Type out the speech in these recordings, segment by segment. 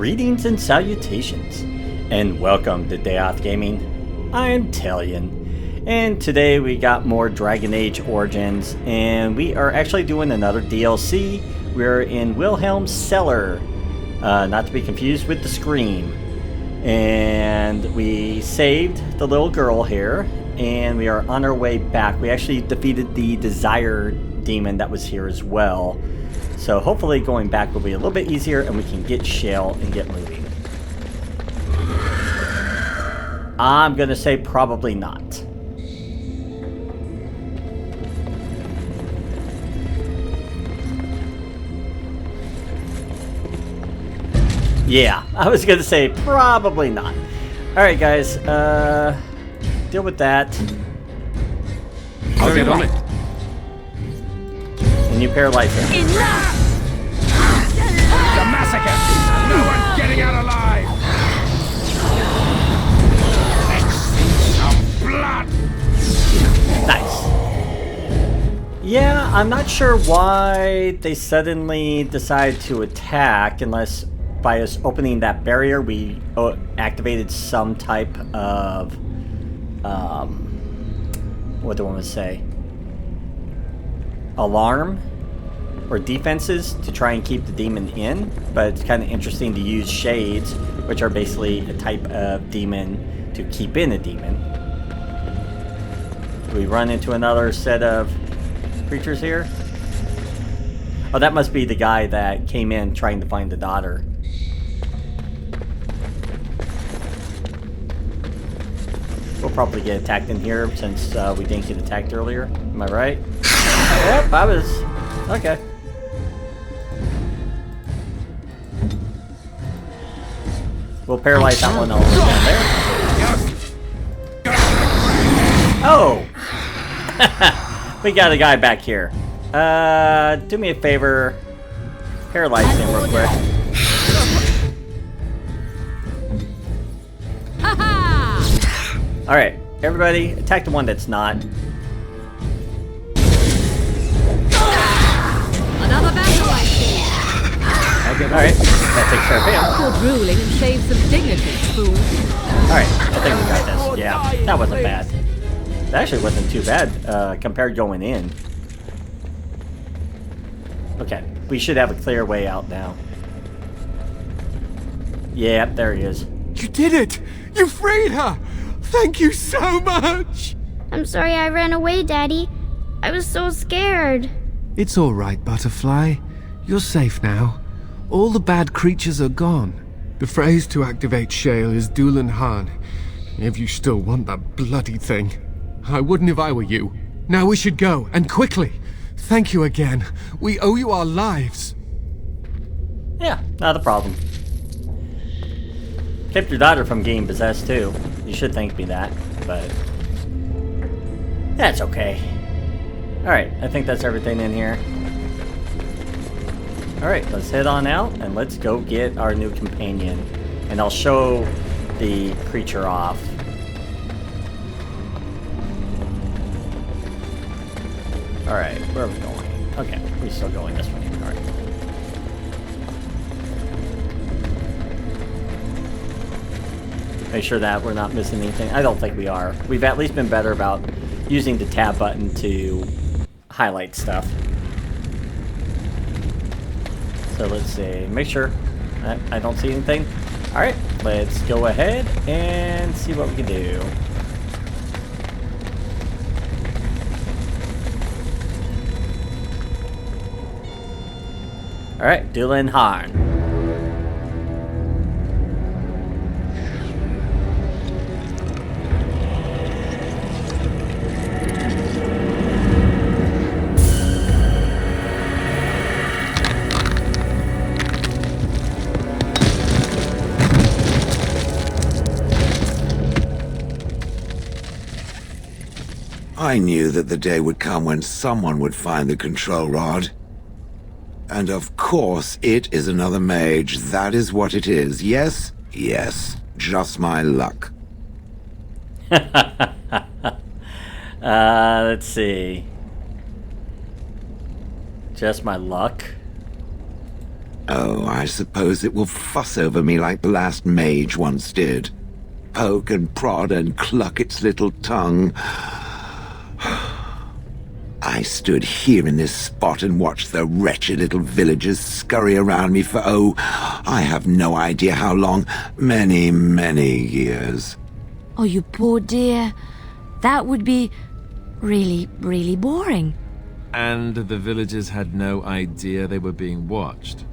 Greetings and salutations, and welcome to Day Off Gaming. I'm Talion, and today we got more Dragon Age Origins, and we are actually doing another DLC. We're in Wilhelm's Cellar, not to be confused with the Scream. And we saved the little girl here, and we are on our way back. We actually defeated the Desire demon that was here as well. So hopefully going back will be a little bit easier and we can get shell and get moving. I'm gonna say probably not. Yeah, I was gonna say probably not. Alright guys, deal with that. I'll get on it. And you paralyze him. Enough! The massacre! No one's getting out alive! Let's see some blood! Nice. Yeah, I'm not sure why they suddenly decide to attack unless by us opening that barrier we activated some type of what do I want to say? Alarm or defenses to try and keep the demon in, but it's kind of interesting to use shades, which are basically a type of demon, to keep in a demon. We run into another set of creatures here. Oh, that must be the guy that came in trying to find the daughter. We'll probably get attacked in here since we didn't get attacked earlier. Am I right? Yep, I was. Okay. We'll paralyze that one over there. Oh! We got a guy back here. Do me a favor. Paralyze him real quick. Alright, everybody, attack the one that's not. Another battle, I see. Alright, that takes care of him. Good ruling and shave some dignity, fool. Alright, I think we got this. Yeah, that wasn't bad. That actually wasn't too bad compared going in. Okay, we should have a clear way out now. Yeah, there he is. You did it! You freed her! Thank you so much! I'm sorry I ran away, Daddy. I was so scared. It's all right, Butterfly. You're safe now. All the bad creatures are gone. The phrase to activate Shale is Dulan Han. If you still want that bloody thing. I wouldn't if I were you. Now we should go, and quickly. Thank you again. We owe you our lives. Yeah, not a problem. Kept your daughter from getting possessed too. You should thank me that, but that's okay. Alright, I think that's everything in here. Alright, let's head on out and let's go get our new companion. And I'll show the creature off. Alright, where are we going? Okay, we're still going this way. Alright. Make sure that we're not missing anything. I don't think we are. We've at least been better about using the tab button to highlight stuff. So let's see. Make sure I don't see anything. Alright, let's go ahead and see what we can do. Alright, Dulan Han. I knew that the day would come when someone would find the control rod. And of course, it is another mage. That is what it is. Yes? Yes. Just my luck. Let's see. Just my luck. Oh, I suppose it will fuss over me like the last mage once did. Poke and prod and cluck its little tongue. I stood here in this spot and watched the wretched little villagers scurry around me for, oh, I have no idea how long. Many, many years. Oh, you poor dear. That would be really, really boring. And the villagers had no idea they were being watched.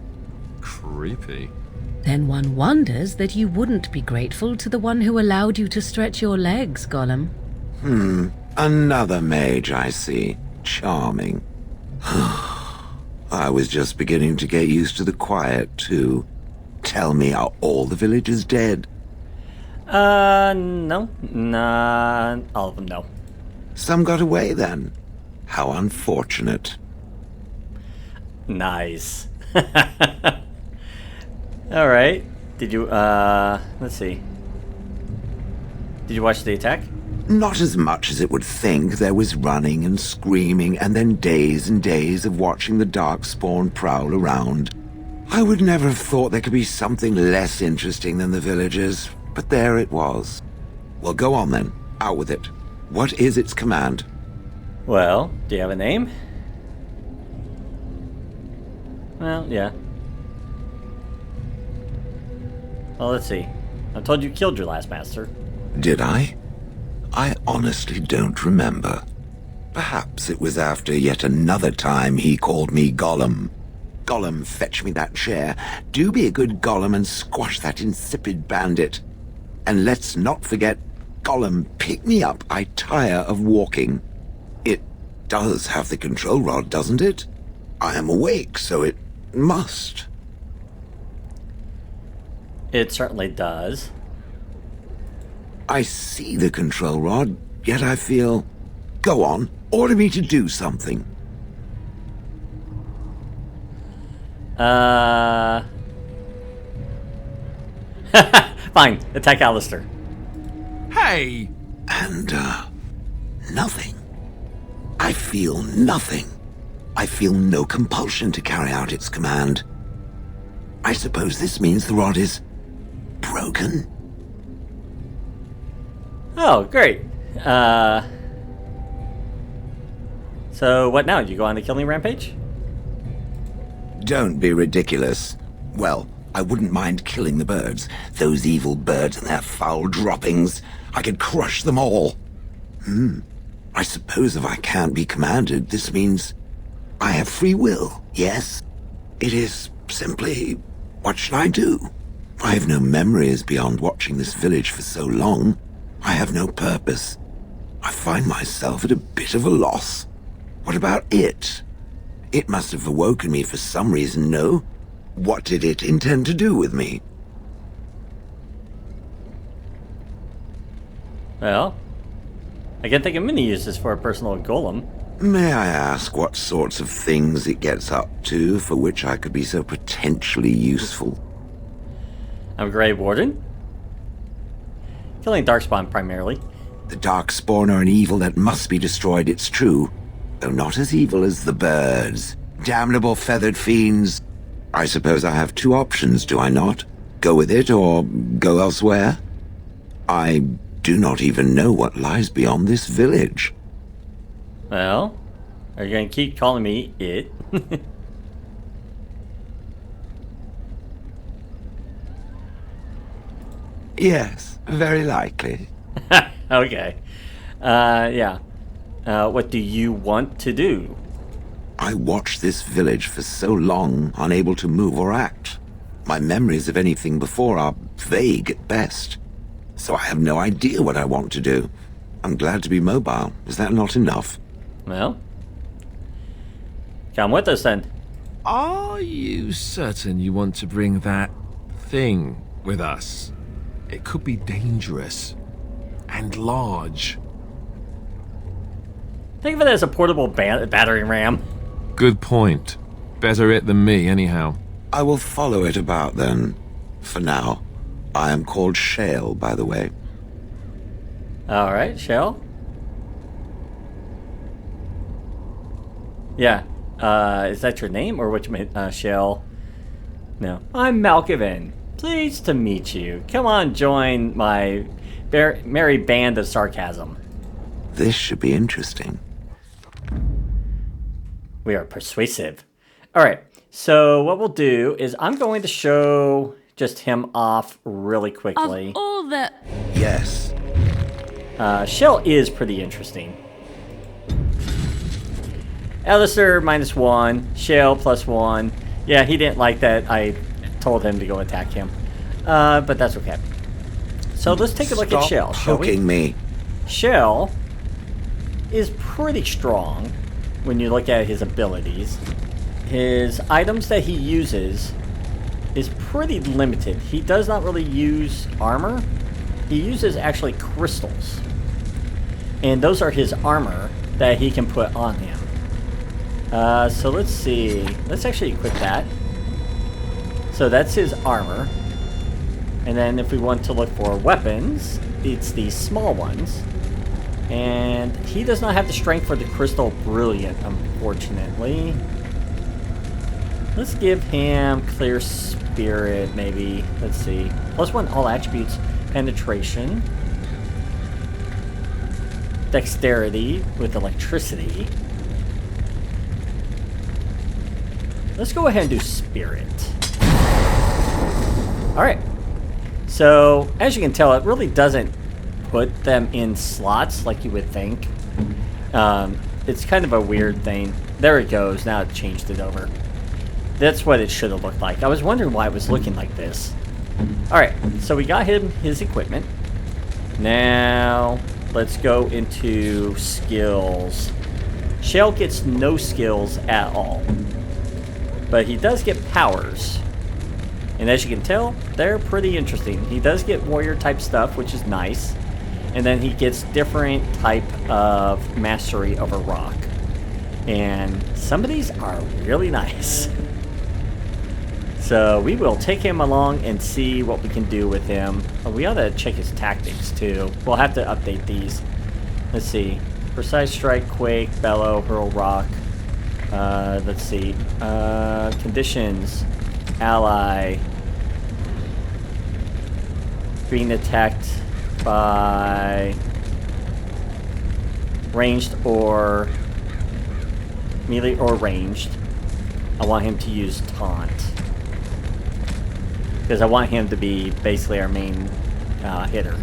Creepy. Then one wonders that you wouldn't be grateful to the one who allowed you to stretch your legs, Golem. Another mage, I see. Charming. I was just beginning to get used to the quiet, too. Tell me, are all the villagers dead? No. Not all of them, no. Some got away, then. How unfortunate. Nice. Alright. Did you, let's see. Did you watch the attack? Not as much as it would think. There was running and screaming, and then days and days of watching the Darkspawn prowl around. I would never have thought there could be something less interesting than the villagers, but there it was. Well, go on then. Out with it. What is its command? Well, do you have a name? Well, yeah. Well, let's see. I told you killed your last master. Did I? I honestly don't remember. Perhaps it was after yet another time he called me Golem. Golem, fetch me that chair. Do be a good Golem and squash that insipid bandit. And let's not forget, Golem, pick me up. I tire of walking. It does have the control rod, doesn't it? I am awake, so it must. It certainly does. I see the control rod, yet I feel... Go on, order me to do something. Fine, attack Alistair. Hey! And, nothing. I feel nothing. I feel no compulsion to carry out its command. I suppose this means the rod is... broken? Oh, great. So what now? You go on a killing rampage? Don't be ridiculous. Well, I wouldn't mind killing the birds. Those evil birds and their foul droppings. I could crush them all. I suppose if I can't be commanded, this means I have free will, yes? It is simply, what should I do? I have no memories beyond watching this village for so long. I have no purpose. I find myself at a bit of a loss. What about it? It must have awoken me for some reason, no? What did it intend to do with me? Well, I can think of many uses for a personal golem. May I ask what sorts of things it gets up to for which I could be so potentially useful? I'm Grey Warden. Killing Darkspawn primarily. The Darkspawn are an evil that must be destroyed, it's true. Though not as evil as the birds. Damnable feathered fiends. I suppose I have two options, do I not? Go with it or go elsewhere? I do not even know what lies beyond this village. Well, are you going to keep calling me it? Yes, very likely. Okay. Yeah. What do you want to do? I watched this village for so long, unable to move or act. My memories of anything before are vague at best. So I have no idea what I want to do. I'm glad to be mobile. Is that not enough? Well, come with us then. Are you certain you want to bring that thing with us? It could be dangerous and large. Think of it as a portable battering ram. Good point. Better it than me, anyhow. I will follow it about then. For now. I am called Shale, by the way. Alright, Shell. Yeah. Is that your name or which Shell? No. I'm Malkavin. Pleased to meet you. Come on, join my merry band of sarcasm. This should be interesting. We are persuasive. Alright, so what we'll do is I'm going to show just him off really quickly. Of all the... Yes. Shell is pretty interesting. Alistair -1, Shell +1. Yeah, he didn't like that. I told him to go attack him. But that's okay. So let's take a look at Shell, shall we? Poking me. Shell is pretty strong when you look at his abilities. His items that he uses is pretty limited. He does not really use armor. He uses actually crystals. And those are his armor that he can put on him. So let's see. Let's actually equip that. So that's his armor. And then if we want to look for weapons, it's these small ones. And he does not have the strength for the Crystal Brilliant, unfortunately. Let's give him Clear Spirit, maybe. Let's see. +1 all attributes. Penetration. Dexterity with electricity. Let's go ahead and do Spirit. Alright. So, as you can tell, it really doesn't put them in slots like you would think. It's kind of a weird thing. There it goes. Now it changed it over. That's what it should have looked like. I was wondering why it was looking like this. Alright, so we got him his equipment. Now, let's go into skills. Shell gets no skills at all. But he does get powers. And as you can tell, they're pretty interesting. He does get warrior type stuff, which is nice. And then he gets different type of mastery over rock. And some of these are really nice. So we will take him along and see what we can do with him. Oh, we ought to check his tactics too. We'll have to update these. Let's see. Precise strike, quake, bellow, hurl, rock. Let's see. Conditions. Ally. Being attacked by ranged or melee or ranged. I want him to use taunt. Because I want him to be basically our main hitter.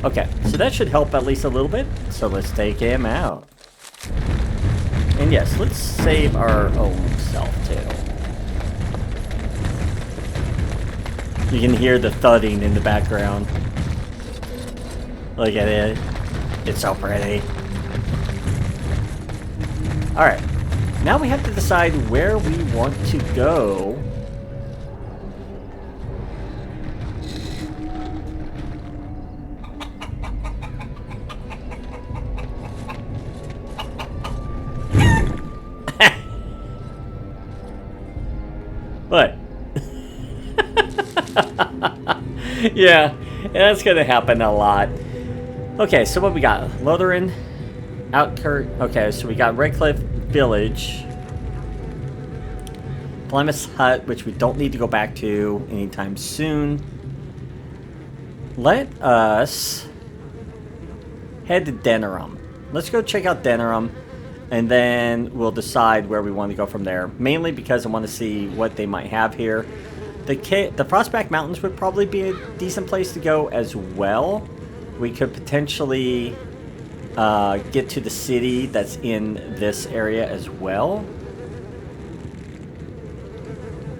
Okay, so that should help at least a little bit. So let's take him out. And yes, let's save our own self too. You can hear the thudding in the background. Look at it. It's so pretty. Alright. Now we have to decide where we want to go. What? Yeah, that's gonna happen a lot. Okay, so what we got? Lotheren, Outkirk. Okay, so we got Redcliffe Village, Plymouth Hut, which we don't need to go back to anytime soon. Let us head to Denerim. Let's go check out Denerim, and then we'll decide where we want to go from there. Mainly because I want to see what they might have here. The Frostback Mountains would probably be a decent place to go as well. We could potentially get to the city that's in this area as well.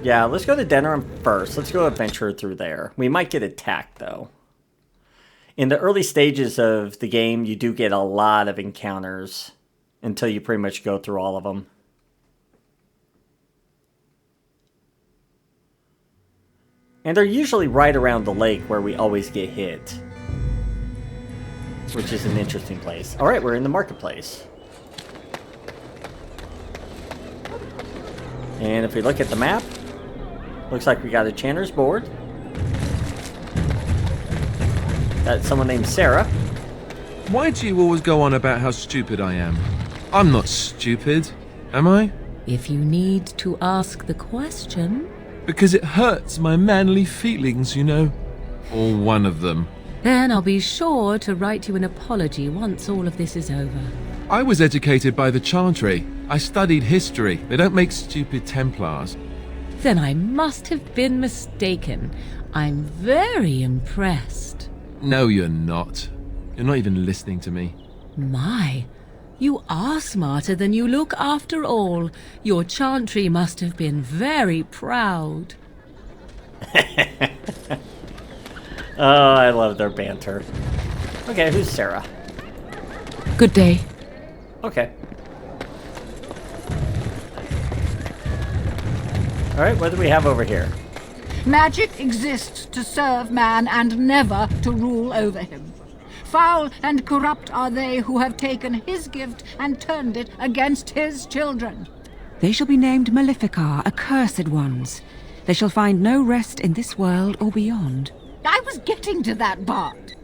Yeah, let's go to Denerim first. Let's go adventure through there. We might get attacked, though. In the early stages of the game, you do get a lot of encounters until you pretty much go through all of them. And they're usually right around the lake where we always get hit. Which is an interesting place. Alright, we're in the marketplace. And if we look at the map, looks like we got a Chanter's board. Got someone named Sarah. Why do you always go on about how stupid I am? I'm not stupid, am I? If you need to ask the question, Because it hurts my manly feelings, you know. Or one of them. Then I'll be sure to write you an apology once all of this is over. I was educated by the Chantry. I studied history. They don't make stupid Templars. Then I must have been mistaken. I'm very impressed. No, you're not. You're not even listening to me. My, you are smarter than you look after all. Your Chantry must have been very proud. Oh, I love their banter. Okay, who's Sarah? Good day. Okay. Alright, what do we have over here? Magic exists to serve man and never to rule over him. Foul and corrupt are they who have taken his gift and turned it against his children. They shall be named Maleficar, accursed ones. They shall find no rest in this world or beyond. I was getting to that part.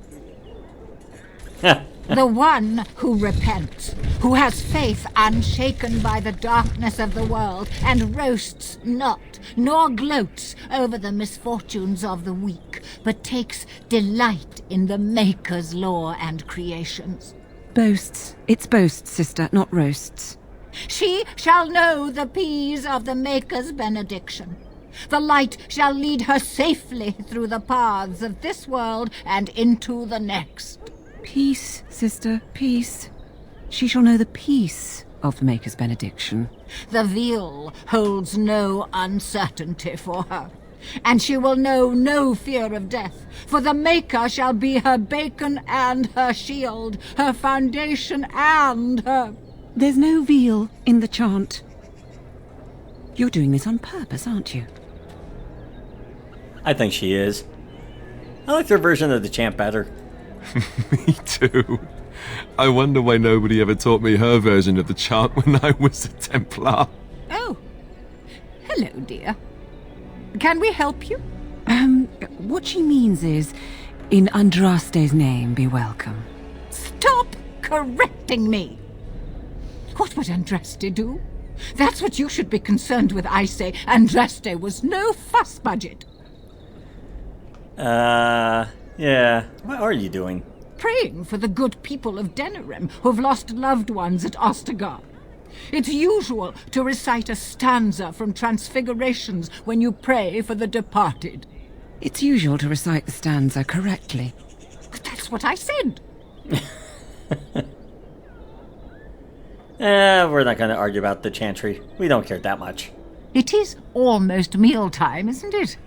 The one who repents, who has faith unshaken by the darkness of the world, and roasts not, nor gloats over the misfortunes of the weak, but takes delight in the Maker's law and creations. Boasts. It's boasts, sister, not roasts. She shall know the peace of the Maker's benediction. The light shall lead her safely through the paths of this world and into the next. Peace, sister, peace. She shall know the peace of the Maker's benediction. The veil holds no uncertainty for her, and she will know no fear of death, for the Maker shall be her beacon and her shield, her foundation and her... There's no veal in the chant. You're doing this on purpose, aren't you? I think she is. I like their version of the chant better. Me too. I wonder why nobody ever taught me her version of the chant when I was a Templar. Oh, hello, dear. Can we help you? What she means is, in Andraste's name, be welcome. Stop correcting me! What would Andraste do? That's what you should be concerned with, I say. Andraste was no fuss budget. Yeah. What are you doing? Praying for the good people of Denerim who've lost loved ones at Ostagar. It's usual to recite a stanza from Transfigurations when you pray for the departed. It's usual to recite the stanza correctly. But that's what I said. We're not going to argue about the chantry. We don't care that much. It is almost mealtime, isn't it?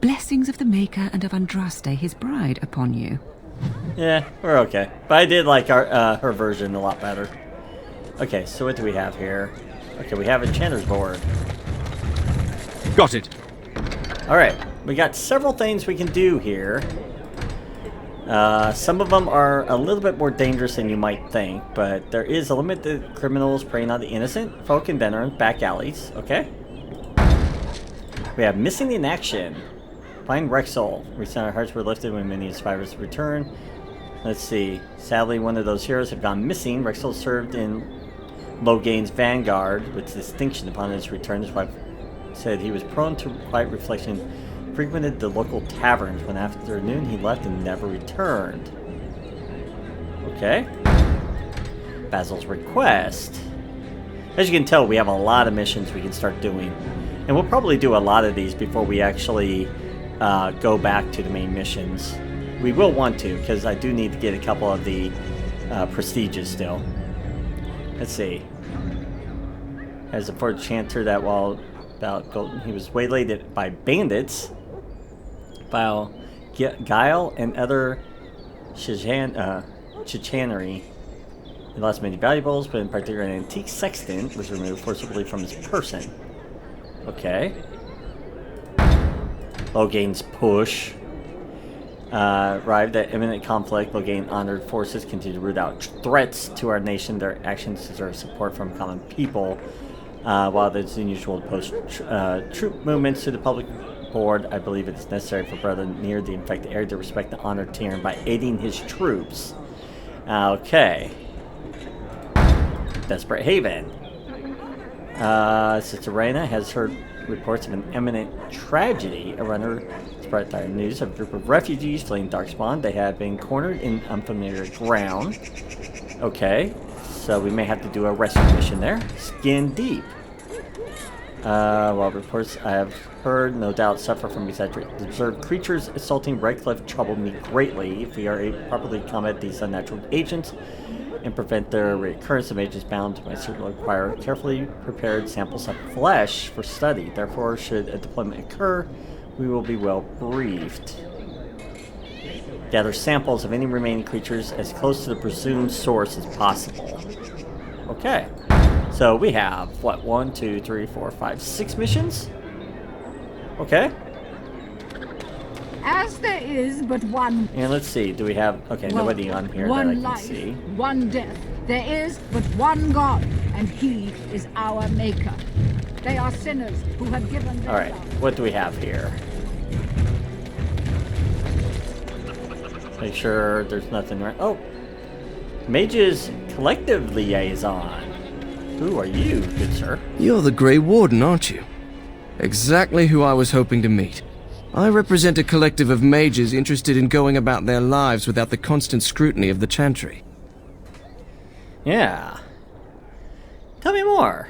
Blessings of the Maker and of Andraste, his bride, upon you. Yeah, we're okay. But I did like her version a lot better. Okay, so what do we have here? Okay, we have Enchanter's board. Got it. Alright, we got several things we can do here. Some of them are a little bit more dangerous than you might think, but there is a limit to criminals preying on the innocent, folk in Denerim, back alleys, okay? We have Missing in Action. Find Rexol. Recent our hearts were lifted when many survivors return. Let's see. Sadly, one of those heroes have gone missing. Rexol served in Logain's vanguard with distinction upon his return. His wife said he was prone to quiet reflection, frequented the local taverns. When after noon he left and never returned. Okay. Basil's request. As you can tell, we have a lot of missions we can start doing. And we'll probably do a lot of these before we actually go back to the main missions. We will want to, because I do need to get a couple of the prestiges still. Let's see. As a fourth chanter that while about Golden, he was waylaid by bandits, while Guile and other chicanery. He lost many valuables, but in particular an antique sextant was removed forcibly from his person. Okay. Logain's push. Arrived at imminent conflict, Logain honored forces continue to root out threats to our nation. Their actions deserve support from common people. While it's unusual to post troop movements to the public board, I believe it is necessary for brother near the infected area to respect the honored Tyrion by aiding his troops. Okay. Desperate Haven. Sister Reyna has heard reports of an imminent tragedy. A runner spread dire news of a group of refugees fleeing Darkspawn. They had been cornered in unfamiliar ground. Okay, so we may have to do a rescue mission there. Skin deep. Well, reports I have heard no doubt suffer from exaggerated observed creatures assaulting Redcliffe trouble me greatly. If we are able to properly combat these unnatural agents and prevent their recurrence, the mages bound to my suit will require carefully prepared samples of flesh for study. Therefore, should a deployment occur, we will be well briefed. Gather samples of any remaining creatures as close to the presumed source as possible. Okay. So we have, what, 1, 2, 3, 4, 5, 6 missions? Okay. As there is but one... And let's see, do we have... Okay, nobody on here that I can life, see. one death. There is but one God, and He is our Maker. They are sinners who have given their Alright, lives. what do we have here? Make sure there's nothing right... Oh! Mages Collective Liaison. Who are you, good sir? You're the Grey Warden, aren't you? Exactly who I was hoping to meet. I represent a collective of mages interested in going about their lives without the constant scrutiny of the Chantry. Yeah. Tell me more.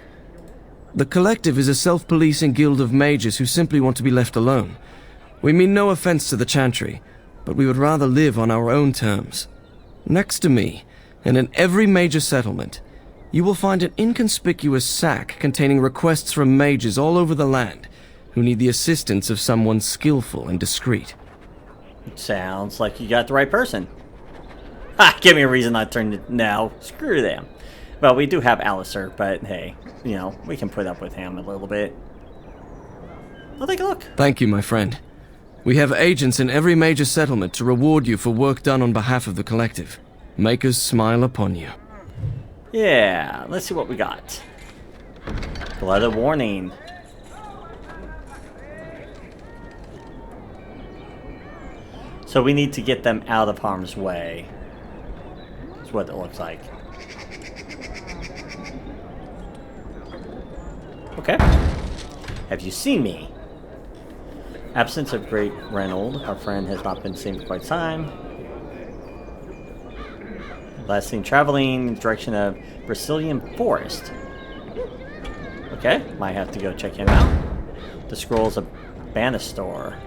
The collective is a self-policing guild of mages who simply want to be left alone. We mean no offense to the Chantry, but we would rather live on our own terms. Next to me, and in every major settlement, you will find an inconspicuous sack containing requests from mages all over the land who need the assistance of someone skillful and discreet. Sounds like you got the right person. Ha! Give me a reason not to turn it... No, screw them. Well, we do have Alistair, but hey, you know, we can put up with him a little bit. I'll take a look. Thank you, my friend. We have agents in every major settlement to reward you for work done on behalf of the collective. Make us smile upon you. Yeah, let's see what we got. Blood warning. So we need to get them out of harm's way. That's what it looks like. Okay. Have you seen me? Absence of Great Reynold. Our friend has not been seen for quite some time. Last seen traveling in the direction of Brazilian Forest. Okay, might have to go check him out. The Scrolls of Banastor.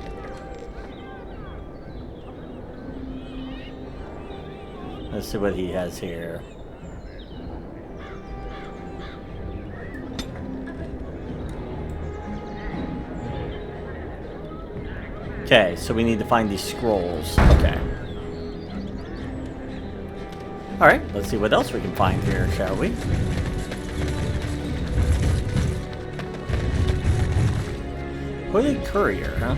Let's see what he has here. Okay, so we need to find these scrolls. Okay. Alright, let's see what else we can find here, shall we? Hooded Courier, huh?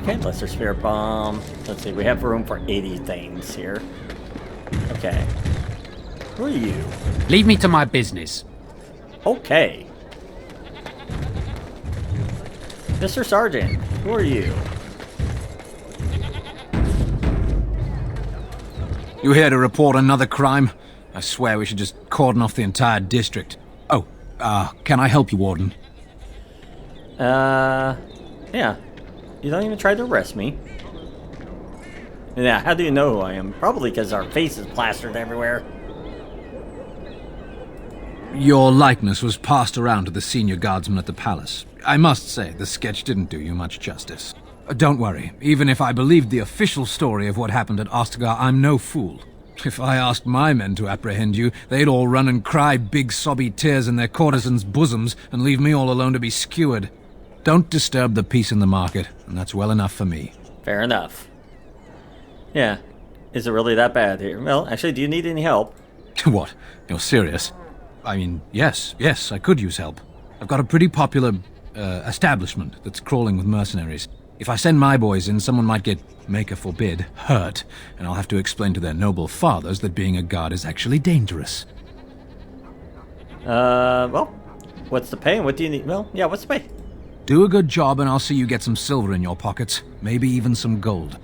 Okay, Lesser Spirit Bomb. Let's see, we have room for 80 things here. Okay. Who are you? Leave me to my business. Okay. Mr. Sergeant, who are you? You here to report another crime? I swear we should just cordon off the entire district. Oh, can I help you, Warden? Yeah. You don't even try to arrest me. Yeah, how do you know who I am? Probably because our face is plastered everywhere. Your likeness was passed around to the senior guardsman at the palace. I must say, the sketch didn't do you much justice. Don't worry, even if I believed the official story of what happened at Ostagar, I'm no fool. If I asked my men to apprehend you, they'd all run and cry big sobby tears in their courtesans' bosoms and leave me all alone to be skewered. Don't disturb the peace in the market, and that's well enough for me. Fair enough. Yeah. Is it really that bad here? Well, actually, do you need any help? What? You're serious? I mean, yes, I could use help. I've got a pretty popular, establishment that's crawling with mercenaries. If I send my boys in, someone might get, Maker forbid, hurt, and I'll have to explain to their noble fathers that being a guard is actually dangerous. Well, what's the pay and what do you need? Well, yeah, what's the pay? Do a good job and I'll see you get some silver in your pockets, maybe even some gold.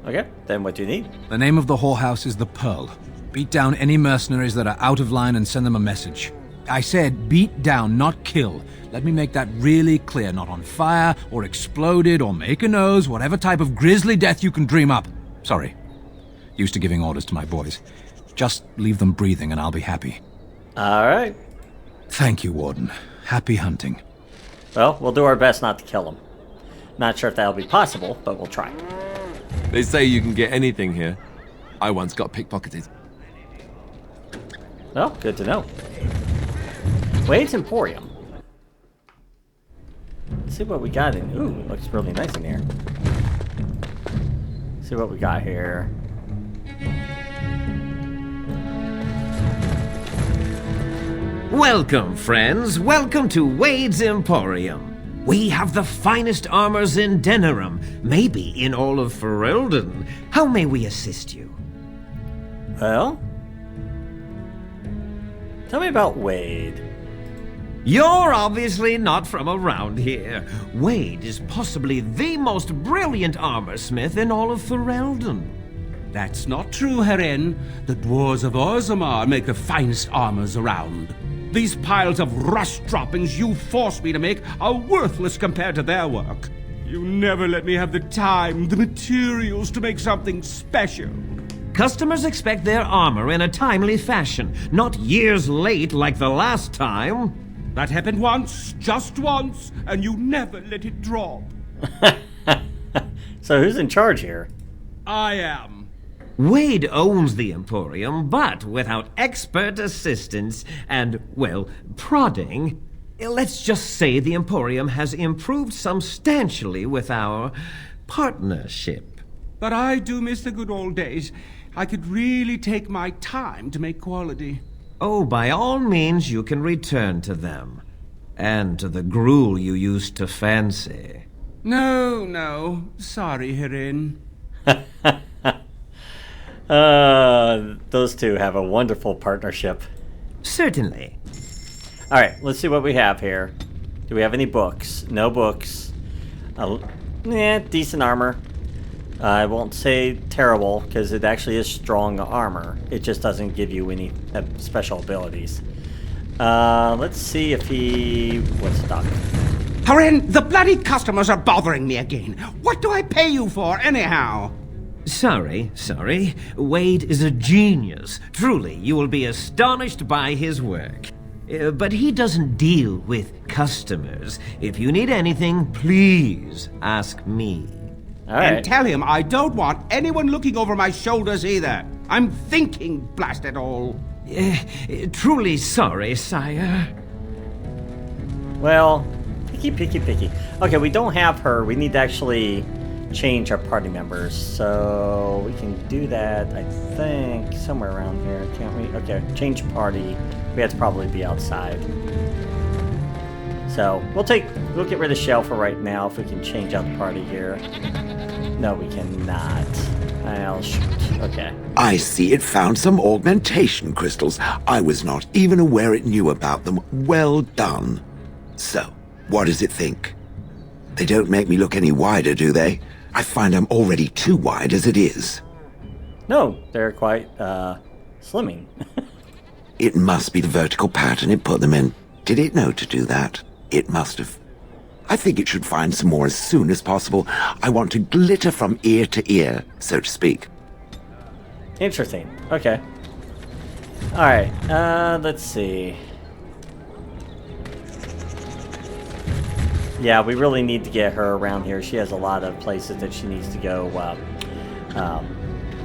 Okay, then what do you need? The name of the whorehouse is the Pearl. Beat down any mercenaries that are out of line and send them a message. I said beat down, not kill. Let me make that really clear. Not on fire, or exploded, or make a nose, whatever type of grisly death you can dream up. Sorry. Used to giving orders to my boys. Just leave them breathing and I'll be happy. All right. Thank you, Warden. Happy hunting. Well, we'll do our best not to kill him. Not sure if that'll be possible, but we'll try. They say you can get anything here. I once got pickpocketed. Well, good to know. Wade's Emporium. Let's see what we got in. Ooh, it looks really nice in here. Let's see what we got here. Welcome, friends. Welcome to Wade's Emporium. We have the finest armors in Denerim, maybe in all of Ferelden. How may we assist you? Well, tell me about Wade. You're obviously not from around here. Wade is possibly the most brilliant armorsmith in all of Ferelden. That's not true, Herin. The dwarves of Orzammar make the finest armors around. These piles of rust droppings you force me to make are worthless compared to their work. You never let me have the time, the materials to make something special. Customers expect their armor in a timely fashion, not years late like the last time. That happened once, just once, and you never let it drop. So who's in charge here? I am. Wade owns the Emporium, but without expert assistance and, well, prodding, let's just say the Emporium has improved substantially with our partnership. But I do miss the good old days. I could really take my time to make quality. Oh, by all means you can return to them. And to the gruel you used to fancy. No. Sorry, Herin. Those two have a wonderful partnership. Certainly. Alright, let's see what we have here. Do we have any books? No books. Decent armor. I won't say terrible, because it actually is strong armor. It just doesn't give you any special abilities. Let's see if he was stuck. Herin, the bloody customers are bothering me again. What do I pay you for, anyhow? Sorry. Wade is a genius. Truly, you will be astonished by his work. But he doesn't deal with customers. If you need anything, please ask me. All right. And tell him I don't want anyone looking over my shoulders either. I'm thinking, blast it all. Truly sorry, sire. Well, picky. Okay, we don't have her. We need to actually change our party members, so we can do that, I think, somewhere around here, can't we? Okay, change party. We have to probably be outside. So, we'll get rid of Shell for right now, if we can change out the party here. No, we cannot. I'll shoot. Okay. I see it found some augmentation crystals. I was not even aware it knew about them. Well done. So, what does it think? They don't make me look any wider, do they? I find I'm already too wide as it is. No, they're quite, slimming. It must be the vertical pattern it put them in. Did it know to do that? It must have. I think it should find some more as soon as possible. I want to glitter from ear to ear, so to speak. Interesting. Okay. Alright, let's see. Yeah, we really need to get her around here. She has a lot of places that she needs to go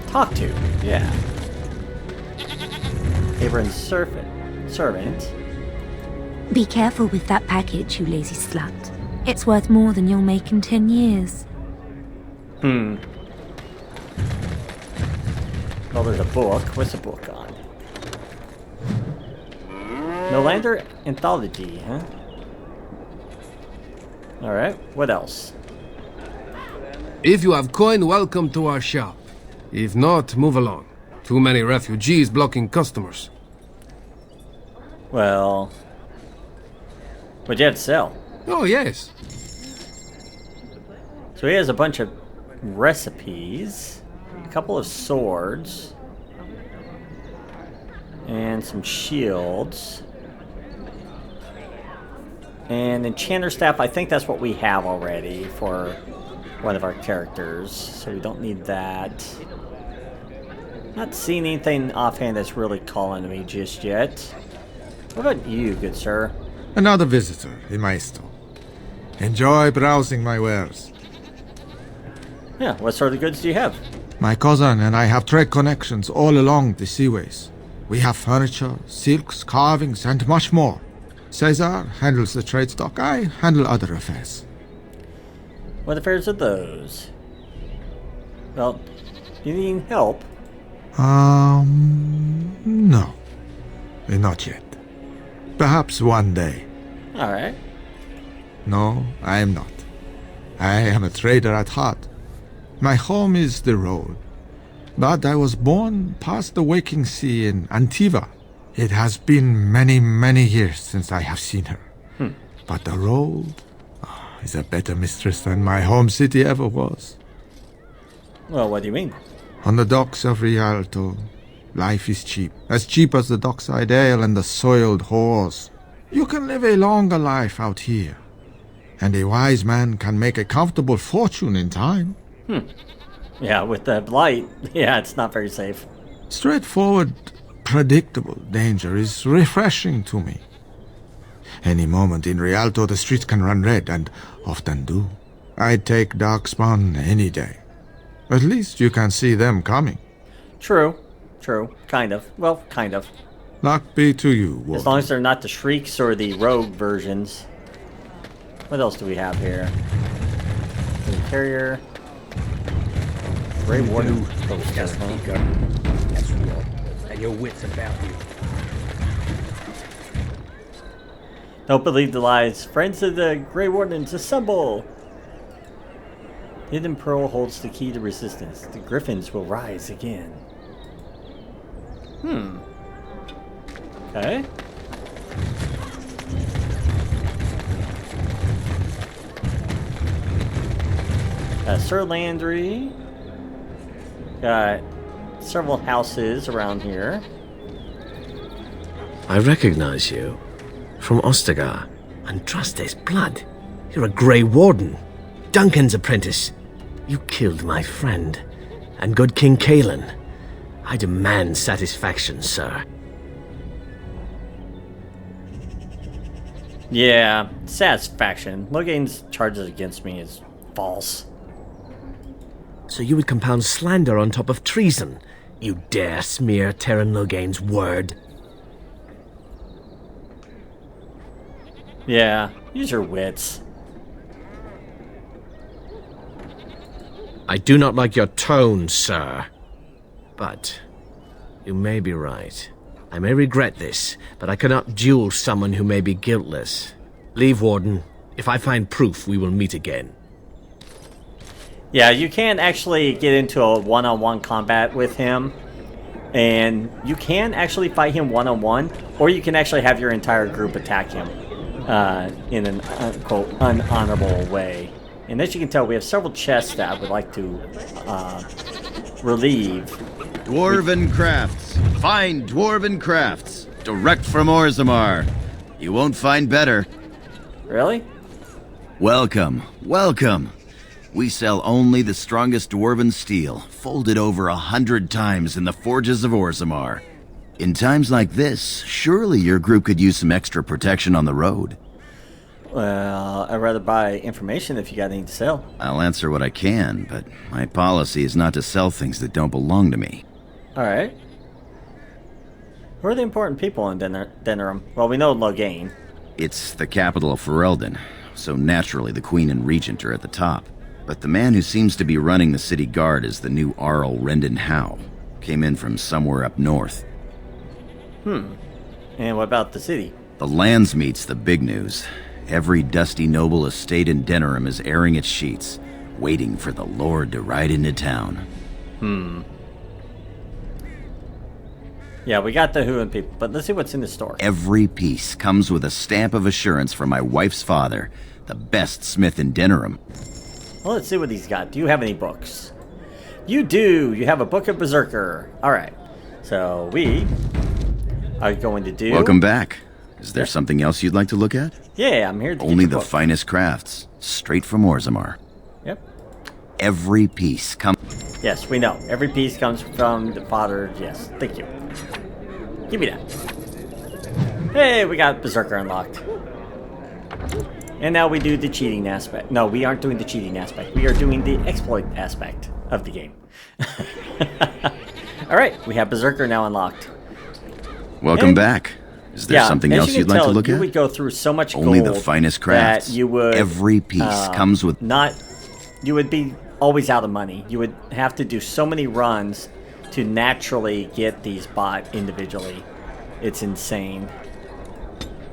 talk to. Yeah. Abram's servant. Be careful with that package, you lazy slut. It's worth more than you'll make in 10 years. Well, there's a book. What's the book on? Nolander Anthology, huh? Alright, what else? If you have coin, welcome to our shop. If not, move along. Too many refugees blocking customers. Well, what'd you have to sell? Oh, yes. So he has a bunch of recipes, a couple of swords, and some shields. And Enchanter Staff, I think that's what we have already for one of our characters, so we don't need that. Not seeing anything offhand that's really calling to me just yet. What about you, good sir? Another visitor in my store. Enjoy browsing my wares. Yeah, what sort of goods do you have? My cousin and I have trade connections all along the seaways. We have furniture, silks, carvings, and much more. Caesar handles the trade stock. I handle other affairs. What affairs are those? Well, you need help? No. Not yet. Perhaps one day. Alright. No, I am not. I am a trader at heart. My home is the road. But I was born past the waking sea in Antiva. It has been many, many years since I have seen her. But the road is a better mistress than my home city ever was. Well, what do you mean? On the docks of Rialto, life is cheap. As cheap as the dockside ale and the soiled whores. You can live a longer life out here. And a wise man can make a comfortable fortune in time. Yeah, with the blight, yeah, it's not very safe. Straightforward, predictable danger is refreshing to me. Any moment in Rialto, the streets can run red, and often do. I'd take Darkspawn any day. At least you can see them coming. True. Kind of. Well, kind of. Luck be to you, Warden. As long as they're not the Shrieks or the Rogue versions. What else do we have here? The Carrier. Grey Warden. That's real. And your wits about you. Don't believe the lies. Friends of the Grey Wardens, assemble! Hidden Pearl holds the key to resistance. The Griffins will rise again. Okay. Sir Landry. Got several houses around here. I recognize you. From Ostagar. Andraste's blood. You're a Grey Warden. Duncan's apprentice. You killed my friend. And good King Kalen. I demand satisfaction, sir. Yeah, satisfaction. Logain's charges against me is false. So you would compound slander on top of treason? You dare smear Terran Logain's word? Yeah, use your wits. I do not like your tone, sir. But you may be right. I may regret this, but I cannot duel someone who may be guiltless. Leave, Warden. If I find proof, we will meet again. Yeah, you can actually get into a one-on-one combat with him. And you can actually fight him one-on-one, or you can actually have your entire group attack him in an, quote, unhonorable way. And as you can tell, we have several chests that I would like to relieve. Dwarven crafts. Fine dwarven crafts. Direct from Orzammar. You won't find better. Really? Welcome. Welcome. We sell only the strongest dwarven steel, folded over 100 times in the forges of Orzammar. In times like this, surely your group could use some extra protection on the road. Well, I'd rather buy information if you got anything to sell. I'll answer what I can, but my policy is not to sell things that don't belong to me. Alright. Who are the important people in Denerim? Well, we know Logain. It's the capital of Ferelden, so naturally the Queen and Regent are at the top. But the man who seems to be running the city guard is the new Arl Rendon Howe. Came in from somewhere up north. And what about the city? The Landsmeet's the big news. Every dusty noble estate in Denerim is airing its sheets, waiting for the Lord to ride into town. Yeah, we got the who and people, but let's see what's in the store. Every piece comes with a stamp of assurance from my wife's father, the best smith in Denerim. Well, let's see what he's got. Do you have any books? You do! You have a book of Berserker. Alright. So we are going to do... Welcome back. Is there something else you'd like to look at? Yeah, I'm here to Only get your the book. finest crafts, straight from Orzammar. Yep. Every piece comes... Yes, we know. Every piece comes from the father. Yes, thank you. Give me that. Hey, we got Berserker unlocked. And now we do the cheating aspect. No, we aren't doing the cheating aspect. We are doing the exploit aspect of the game. Alright, we have Berserker now unlocked. Welcome back. Is there something else you'd like to look you at? would go through so much Only gold the finest crafts. that you would, Every piece comes with... You would be always out of money. You would have to do so many runs to naturally get these bought individually. It's insane.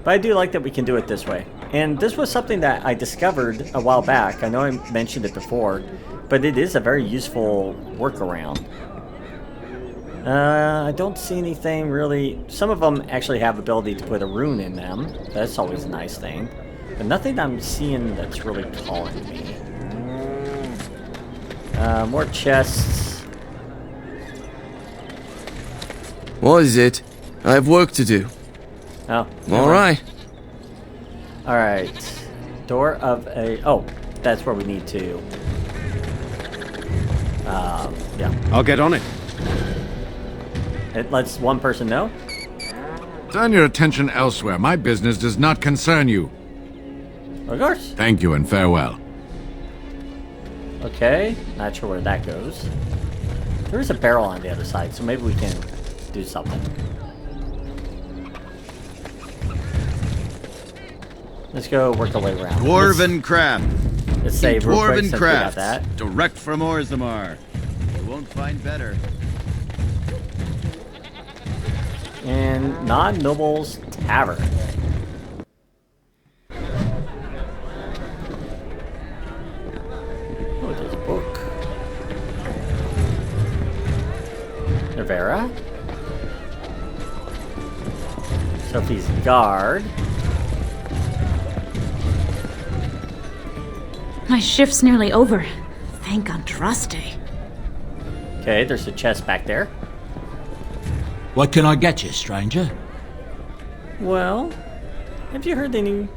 But I do like that we can do it this way. And this was something that I discovered a while back. I know I mentioned it before, but it is a very useful workaround. I don't see anything really... Some of them actually have ability to put a rune in them. That's always a nice thing. But nothing I'm seeing that's really calling me. More chests. What is it? I have work to do. Oh. Alright. Alright. Door of a... Oh, that's where we need to... yeah. I'll get on it. It lets one person know. Turn your attention elsewhere. My business does not concern you. Of course. Thank you and farewell. Okay. Not sure where that goes. There is a barrel on the other side, so maybe we can do something. Let's go work our way around. Dwarven craft. Let's save real quick Dwarven since we got craft. that. Direct from Orzammar. You won't find better. And Non-Noble's Tavern. Oh, there's a book. Navera. Sophie's Guard. My shift's nearly over. Thank Andraste. Okay, there's a chest back there. What can I get you, stranger? Well, have you heard any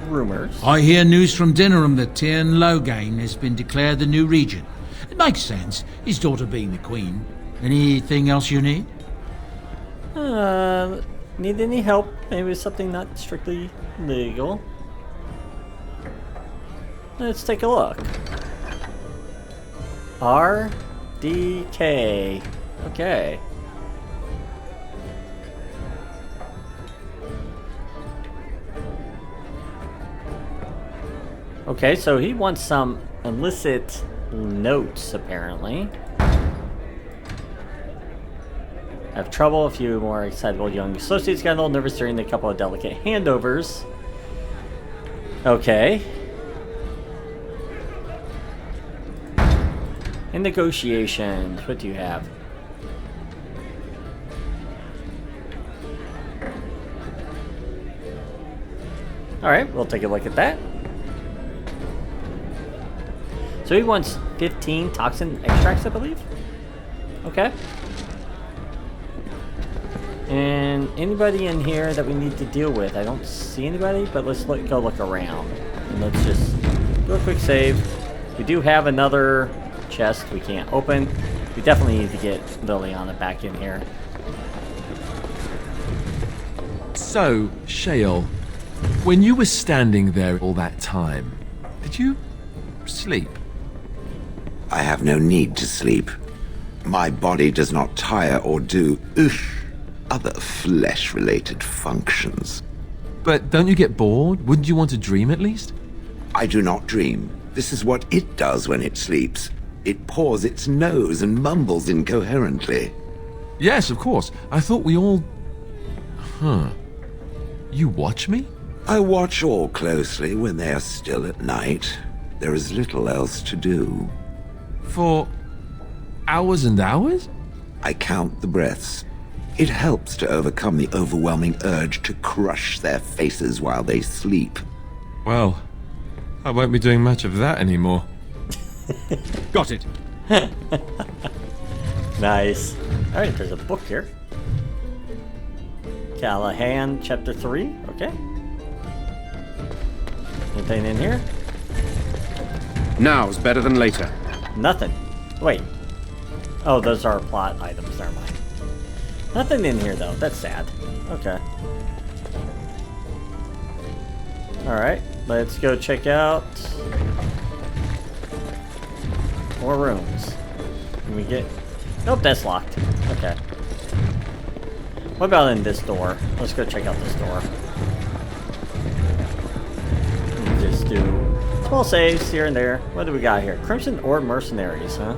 rumors? I hear news from Denerim that Tyrn Loghain has been declared the new regent. It makes sense, his daughter being the queen. Anything else you need? Need any help? Maybe something not strictly legal. Let's take a look. RDK. Okay. Okay, so he wants some illicit notes, apparently. Have trouble. A few more excitable young associates got a little nervous during a couple of delicate handovers. Okay. In negotiations, what do you have? Alright, we'll take a look at that. So he wants 15 toxin extracts, I believe? Okay. And anybody in here that we need to deal with? I don't see anybody, but let's go look around. And let's just do a quick save. We do have another chest we can't open. We definitely need to get Liliana back in here. So, Shale, when you were standing there all that time, did you sleep? I have no need to sleep. My body does not tire or do other flesh-related functions. But don't you get bored? Wouldn't you want to dream at least? I do not dream. This is what it does when it sleeps. It paws its nose and mumbles incoherently. Yes, of course. I thought we all... Huh. You watch me? I watch all closely when they are still at night. There is little else to do. For hours and hours? I count the breaths. It helps to overcome the overwhelming urge to crush their faces while they sleep. Well, I won't be doing much of that anymore. Got it. Nice. Alright, there's a book here. Callahan, Chapter 3. Okay. Anything in here? Now's better than later. Nothing. Wait. Oh, those are plot items. Never mind. Nothing in here, though. That's sad. Okay. Alright. Let's go check out more rooms. Can we get... Nope, that's locked. Okay. What about in this door? Let's go check out this door. Just do small saves here and there. What do we got here? Crimson or Mercenaries, huh?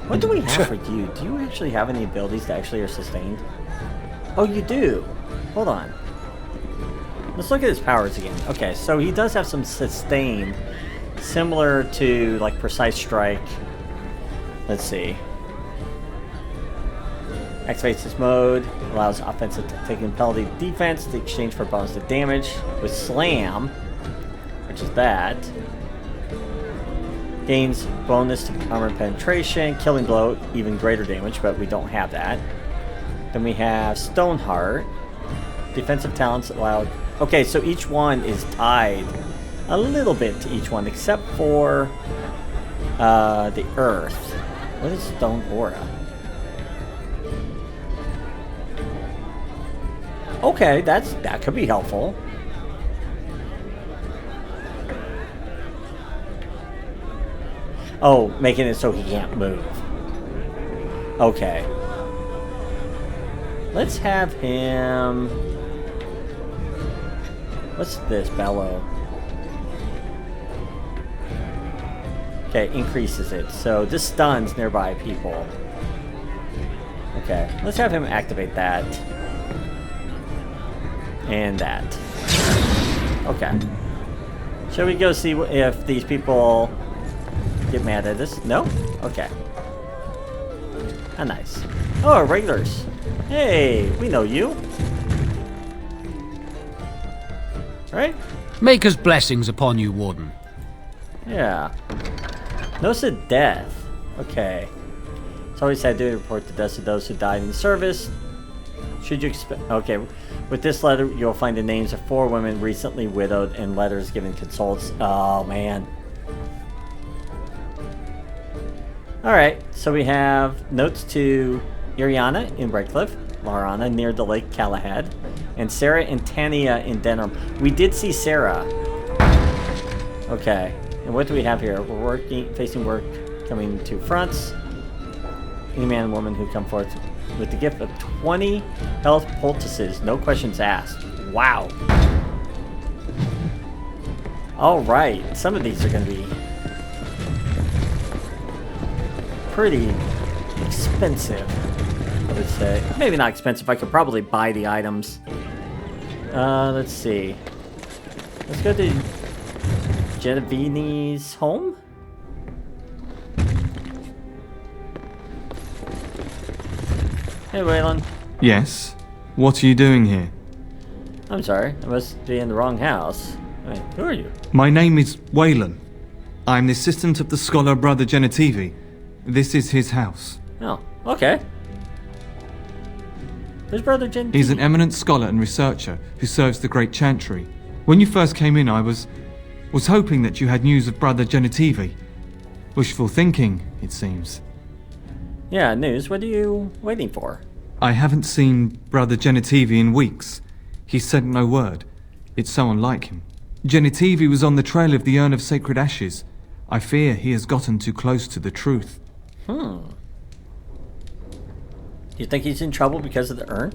What do we have for you? Do you actually have any abilities that actually are sustained? Oh, you do. Hold on. Let's look at his powers again. Okay, so he does have some sustain, similar to like Precise Strike. Let's see. Activates this mode, allows offensive taking penalty defense to exchange for bonus to damage with Slam, which is that. Gains bonus to armor penetration, killing blow, even greater damage, but we don't have that. Then we have Stoneheart. Defensive talents allowed. Okay, so each one is tied a little bit to each one, except for the Earth. What is Stone Aura? Okay, that could be helpful. Oh, making it so he can't move. Okay. Let's have him... What's this? Bellow. Okay, increases it. So this stuns nearby people. Okay, let's have him activate that. And that. Okay. Shall we go see if these people get mad at us? No? Okay. Ah, nice. Oh, regulars. Hey, we know you. Right? Maker's blessings upon you, Warden. Yeah. Notice of death. Okay. It's always sad to report the deaths of those who died in service. Should you expect... Okay. With this letter, you'll find the names of 4 women recently widowed and letters giving consoles. Oh, man. Alright. So we have notes to Iriana in Redcliffe, Larana near the Lake Galahad, and Sarah and Tania in Denerim. We did see Sarah. Okay. And what do we have here? We're facing work coming to fronts. Any man and woman who come forth with the gift of 20 health poultices, no questions asked. Wow. Alright, some of these are going to be pretty expensive, I would say. Maybe not expensive, I could probably buy the items. Let's see. Let's go to Genevieve's home? Hey, Waylon. Yes? What are you doing here? I'm sorry, I must be in the wrong house. Wait, who are you? My name is Waylon. I'm the assistant of the scholar Brother Genetivi. This is his house. Oh, okay. Who's Brother Genetivi? He's an eminent scholar and researcher who serves the Great Chantry. When you first came in, I was hoping that you had news of Brother Genetivi. Wishful thinking, it seems. Yeah, news. What are you waiting for? I haven't seen Brother Genetivi in weeks. He sent no word. It's so unlike him. Genetivi was on the trail of the Urn of Sacred Ashes. I fear he has gotten too close to the truth. Do you think he's in trouble because of the urn?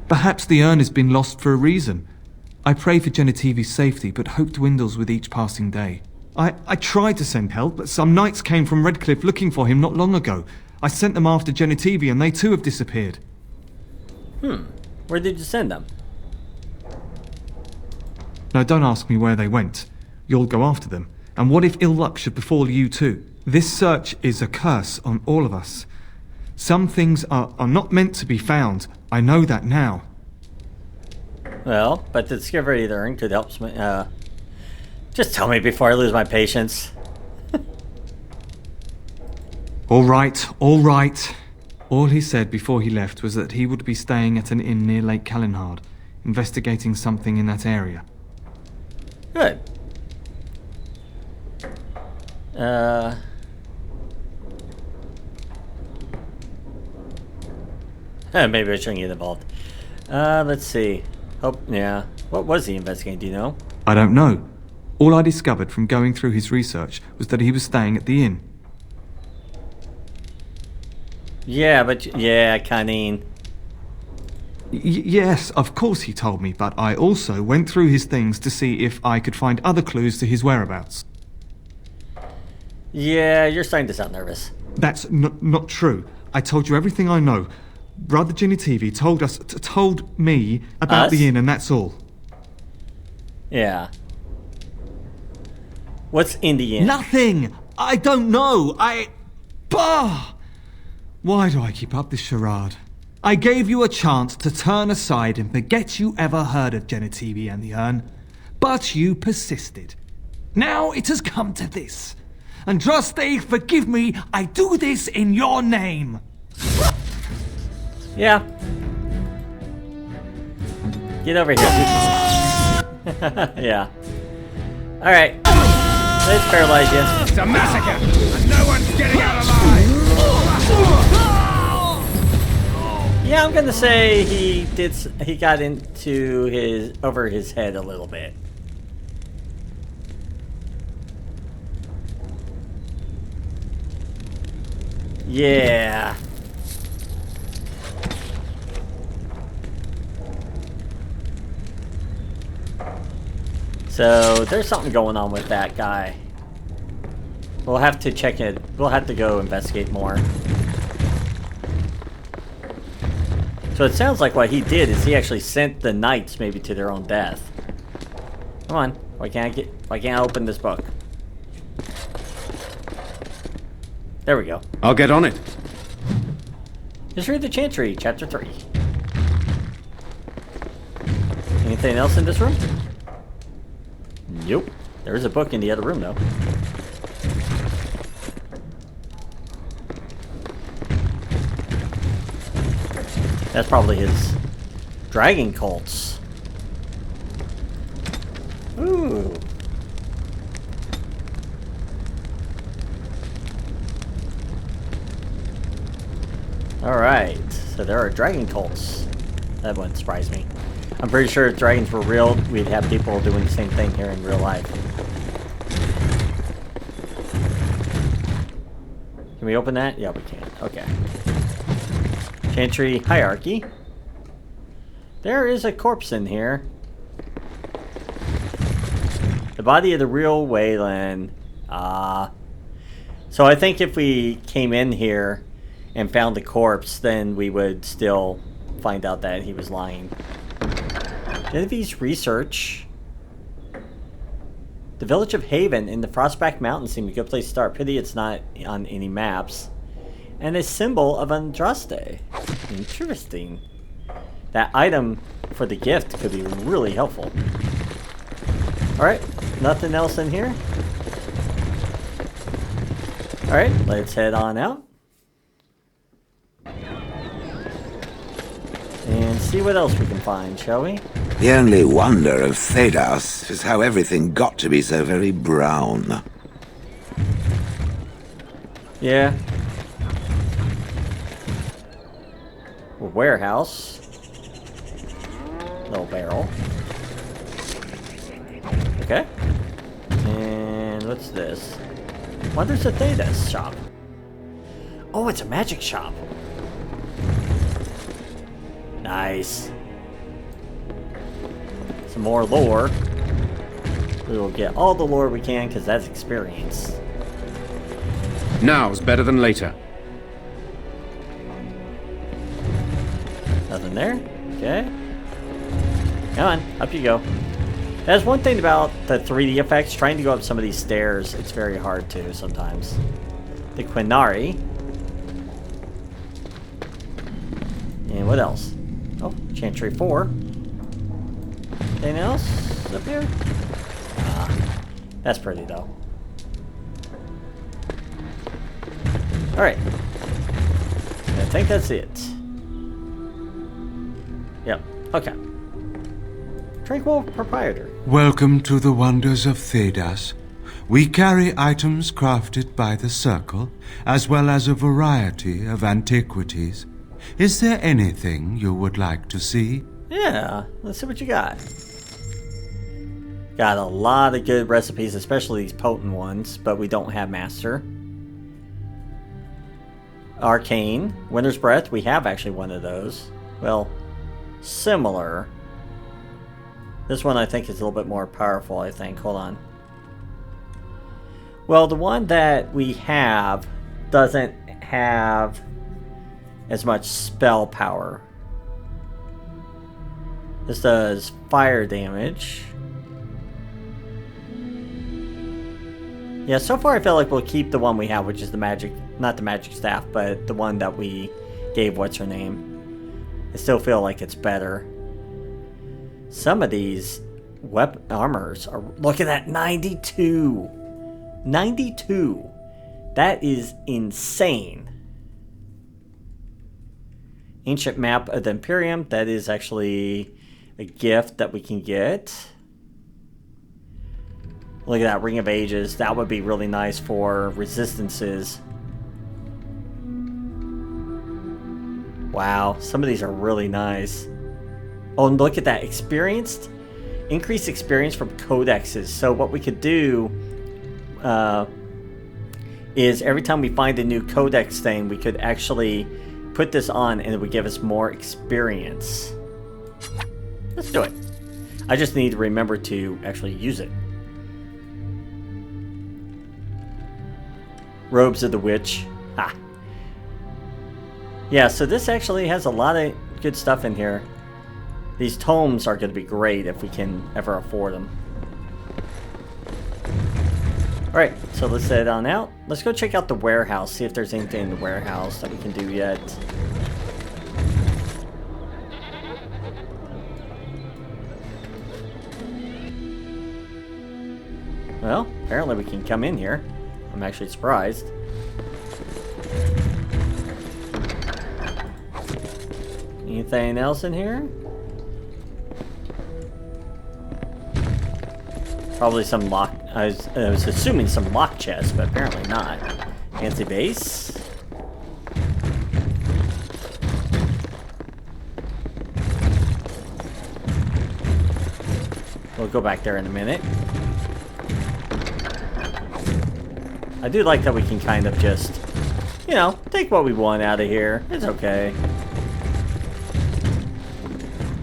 Perhaps the urn has been lost for a reason. I pray for Genetivi's safety, but hope dwindles with each passing day. I tried to send help, but some knights came from Redcliffe looking for him not long ago. I sent them after Genetivi, and they too have disappeared. Where did you send them? No, don't ask me where they went. You'll go after them. And what if ill luck should befall you too? This search is a curse on all of us. Some things are not meant to be found. I know that now. Well, but the discovery of the urn could help. Just tell me before I lose my patience. All right. All he said before he left was that he would be staying at an inn near Lake Kalinhard, investigating something in that area. Good. Maybe I shouldn't get involved. Let's see. Oh, yeah. What was he investigating, do you know? I don't know. All I discovered from going through his research was that he was staying at the inn. Yeah, but... Yeah, Kanine. Yes, of course he told me, but I also went through his things to see if I could find other clues to his whereabouts. Yeah, you're starting to sound nervous. That's not true. I told you everything I know. Brother Genitivi told me about the inn, and that's all. Yeah. What's in the inn? Nothing! I don't know! Bah! Why do I keep up this charade? I gave you a chance to turn aside and forget you ever heard of Genitivi and the urn, but you persisted. Now it has come to this. Andraste, forgive me, I do this in your name! Yeah. Get over here. Yeah. Alright. Let's paralyze you. It's a massacre, and no one's getting out alive! Yeah, I'm gonna say he got into over his head a little bit. Yeah. So there's something going on with that guy. We'll have to check it. We'll have to go investigate more. So it sounds like what he did is he actually sent the knights maybe to their own death. Come on, why can't I open this book? There we go. I'll get on it. Just read the Chantry, chapter 3. Anything else in this room? Nope. There is a book in the other room, though. That's probably his dragon cults. Ooh. Alright, so there are dragon cults. That wouldn't surprise me. I'm pretty sure if dragons were real, we'd have people doing the same thing here in real life. Can we open that? Yeah, we can. Okay. Chantry hierarchy. There is a corpse in here. The body of the real Wayland. So I think if we came in here and found the corpse, then we would still find out that he was lying. Genevieve's research. The village of Haven in the Frostback Mountains seemed a good place to start. Pity it's not on any maps. And a symbol of Andraste. Interesting. That item for the gift could be really helpful. Alright, nothing else in here? Alright, let's head on out. And see what else we can find, shall we? The only wonder of Thedas is how everything got to be so very brown. Yeah. A warehouse. Little barrel. Okay. And what's this? Wonders at Thedas shop. Oh, it's a magic shop. Nice. Some more lore. We will get all the lore we can because that's experience. Now's better than later. Nothing there? Okay. Come on, up you go. That's one thing about the 3D effects. Trying to go up some of these stairs, it's very hard to sometimes. The Quinari. And what else? Oh, Chantry 4. Anything else up here? That's pretty though. Alright. Gonna think that's it. Yep. Okay. Tranquil Proprietor. Welcome to the wonders of Thedas. We carry items crafted by the Circle, as well as a variety of antiquities. Is there anything you would like to see? Yeah, let's see what you got. Got a lot of good recipes, especially these potent ones, but we don't have Master. Arcane, Winter's Breath, we have actually one of those. Well, similar. This one I think is a little bit more powerful, I think. Hold on. Well, the one that we have doesn't have as much spell power. This does fire damage. Yeah, so far I feel like we'll keep the one we have, which is the magic, not the magic staff, but the one that we gave what's her name. I still feel like it's better. Some of these armors are, look at that, 92. 92. That is insane. Ancient map of the Imperium, that is actually a gift that we can get. Look at that, Ring of Ages. That would be really nice for resistances. Wow, some of these are really nice. Oh, and look at that, experienced. Increased experience from codexes. So what we could do is every time we find a new codex thing, we could actually put this on and it would give us more experience. Let's do it. I just need to remember to actually use it. Robes of the Witch. Ha. Yeah, so this actually has a lot of good stuff in here. These tomes are going to be great if we can ever afford them. Alright, so let's head on out. Let's go check out the warehouse, see if there's anything in the warehouse that we can do yet. Well, apparently we can come in here. I'm actually surprised. Anything else in here? Probably some lock. I was assuming some lock chests, but apparently not. Fancy base. We'll go back there in a minute. I do like that we can kind of just, you know, take what we want out of here. It's okay.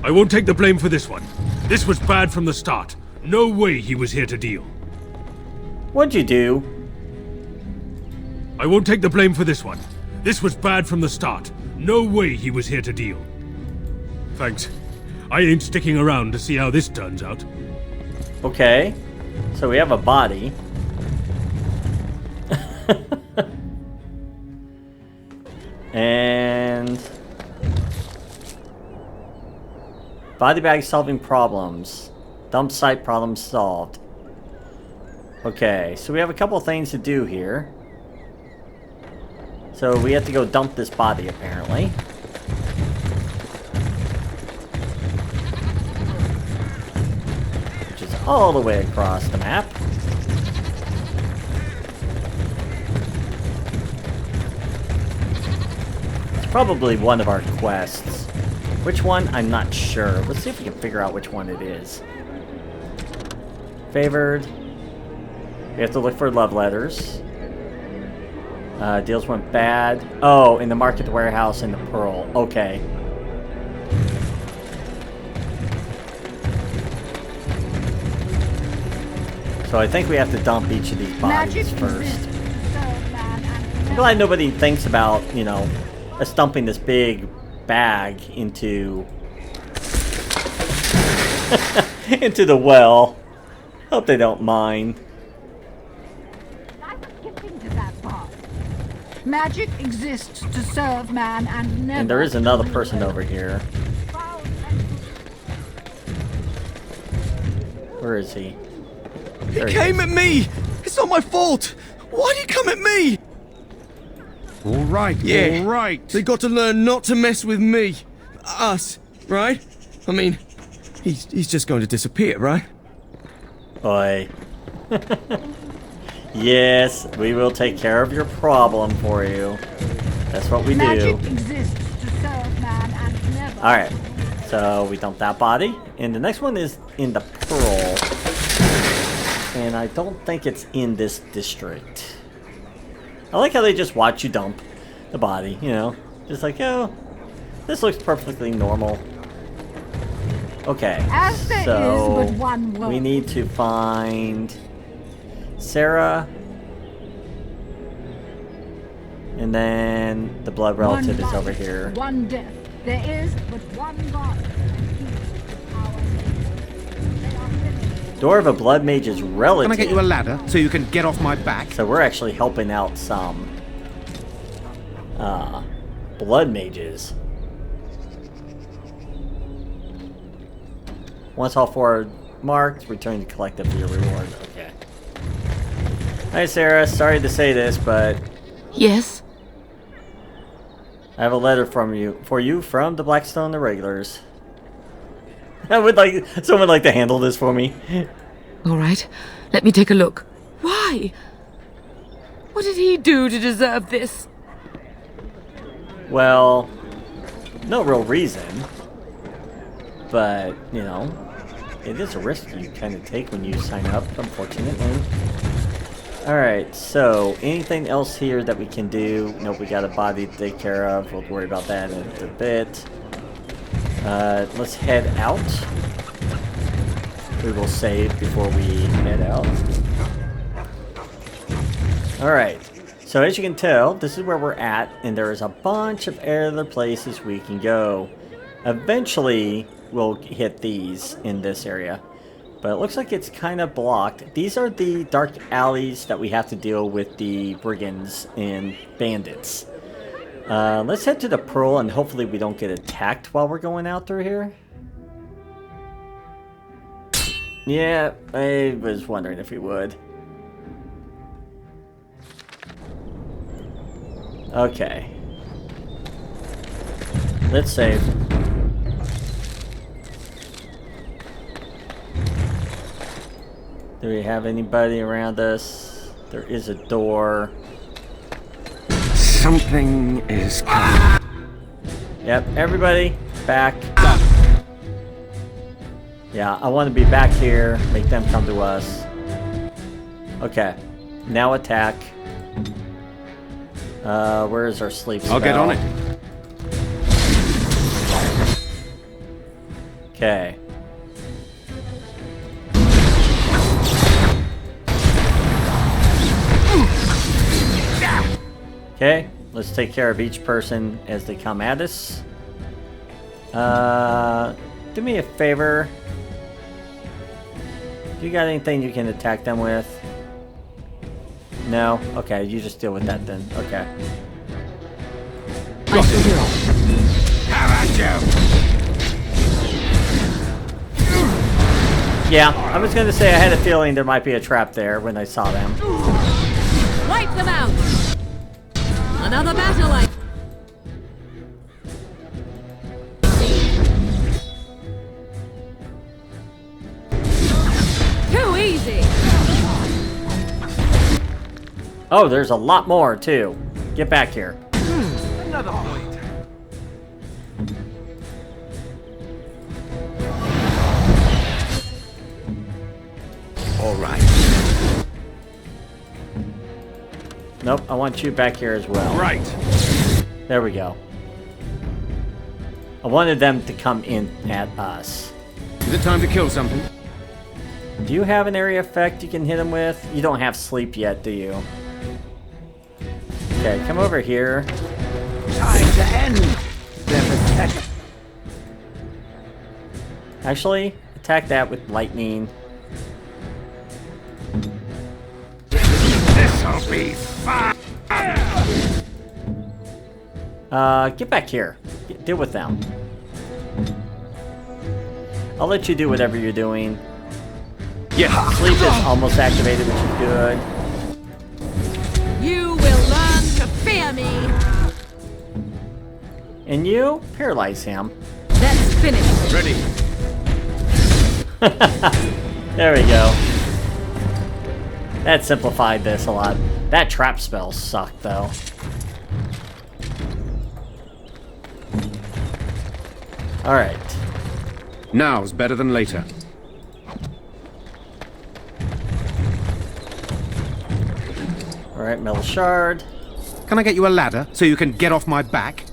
I won't take the blame for this one. This was bad from the start. No way he was here to deal. What'd you do? I won't take the blame for this one. This was bad from the start. No way he was here to deal. Thanks. I ain't sticking around to see how this turns out. Okay. So we have a body. And body bag solving problems. Dump site problem solved. Okay, so we have a couple of things to do here. So we have to go dump this body apparently. Which is all the way across the map. Probably one of our quests. Which one? I'm not sure. Let's see if we can figure out which one it is. Favored. We have to look for love letters. Deals went bad. Oh, in the market warehouse in the Pearl. Okay. So I think we have to dump each of these bodies first. I'm glad nobody thinks about, you know, us dumping this big bag into into the well. Hope they don't mind. Magic exists to serve man and never. And there is another person over here. Where is he? He came at me! It's not my fault! Why'd he come at me? All right, Yeah. all right. They got to learn not to mess with me. Us, right? I mean, he's just going to disappear, right? Oi. Yes, we will take care of your problem for you. That's what we Magic do. exists to serve man and never. Alright, so we dump that body. And the next one is in the Pearl. And I don't think it's in this district. I like how they just watch you dump the body, you know? Just like, oh, this looks perfectly normal. Okay, As there so is but one world. we need to find Sarah. And then the blood relative is over here. One death. There is but one God. Door of a blood mage's relative. Can I get you a ladder so you can get off my back? So we're actually helping out some blood mages. Once all four are marked, return to collective for your reward. Okay. Hi Sarah, sorry to say this, but Yes? I have a letter for you from the Blackstone Irregulars. I would like someone like to handle this for me. All right. Let me take a look. Why? What did he do to deserve this? Well, no real reason. But, you know, it is a risk you kind of take when you sign up, unfortunately. Alright, so anything else here that we can do? Nope, we got a body to take care of. We'll worry about that in a bit. Let's head out. We will save before we head out. Alright, so as you can tell, this is where we're at, and there is a bunch of other places we can go. Eventually, we'll hit these in this area. But it looks like it's kind of blocked. These are the dark alleys that we have to deal with the brigands and bandits. Let's head to the Pearl and hopefully we don't get attacked while we're going out through here. Yeah, I was wondering if we would. Okay. Let's save. Do we have anybody around us? There is a door. Something is coming. Yep, everybody, back. Yeah, I want to be back here, make them come to us. Okay, now attack. Where is our sleep spell? I'll get on it. Okay. Okay, let's take care of each person as they come at us. Do me a favor. Do you got anything you can attack them with? No? Okay, you just deal with that then. Okay. Got it. How about you? Yeah, I was gonna say I had a feeling there might be a trap there when I saw them. Wipe them out! Another battle like... Too easy! Oh, there's a lot more too. Get back here. Another point. All right. Nope, I want you back here as well. Right. There we go. I wanted them to come in at us. Is it time to kill something? Do you have an area effect you can hit them with? You don't have sleep yet, do you? Okay, come over here. Time to end their pathetic. Actually, attack that with lightning. This'll be fun. Get back here. Deal with them. I'll let you do whatever you're doing. Yeah, sleep is almost activated, which is good. You will learn to fear me! And you paralyze him. That's finished. Ready. There we go. That simplified this a lot. That trap spell sucked though. Alright. Now's better than later. Alright, metal shard. Can I get you a ladder so you can get off my back?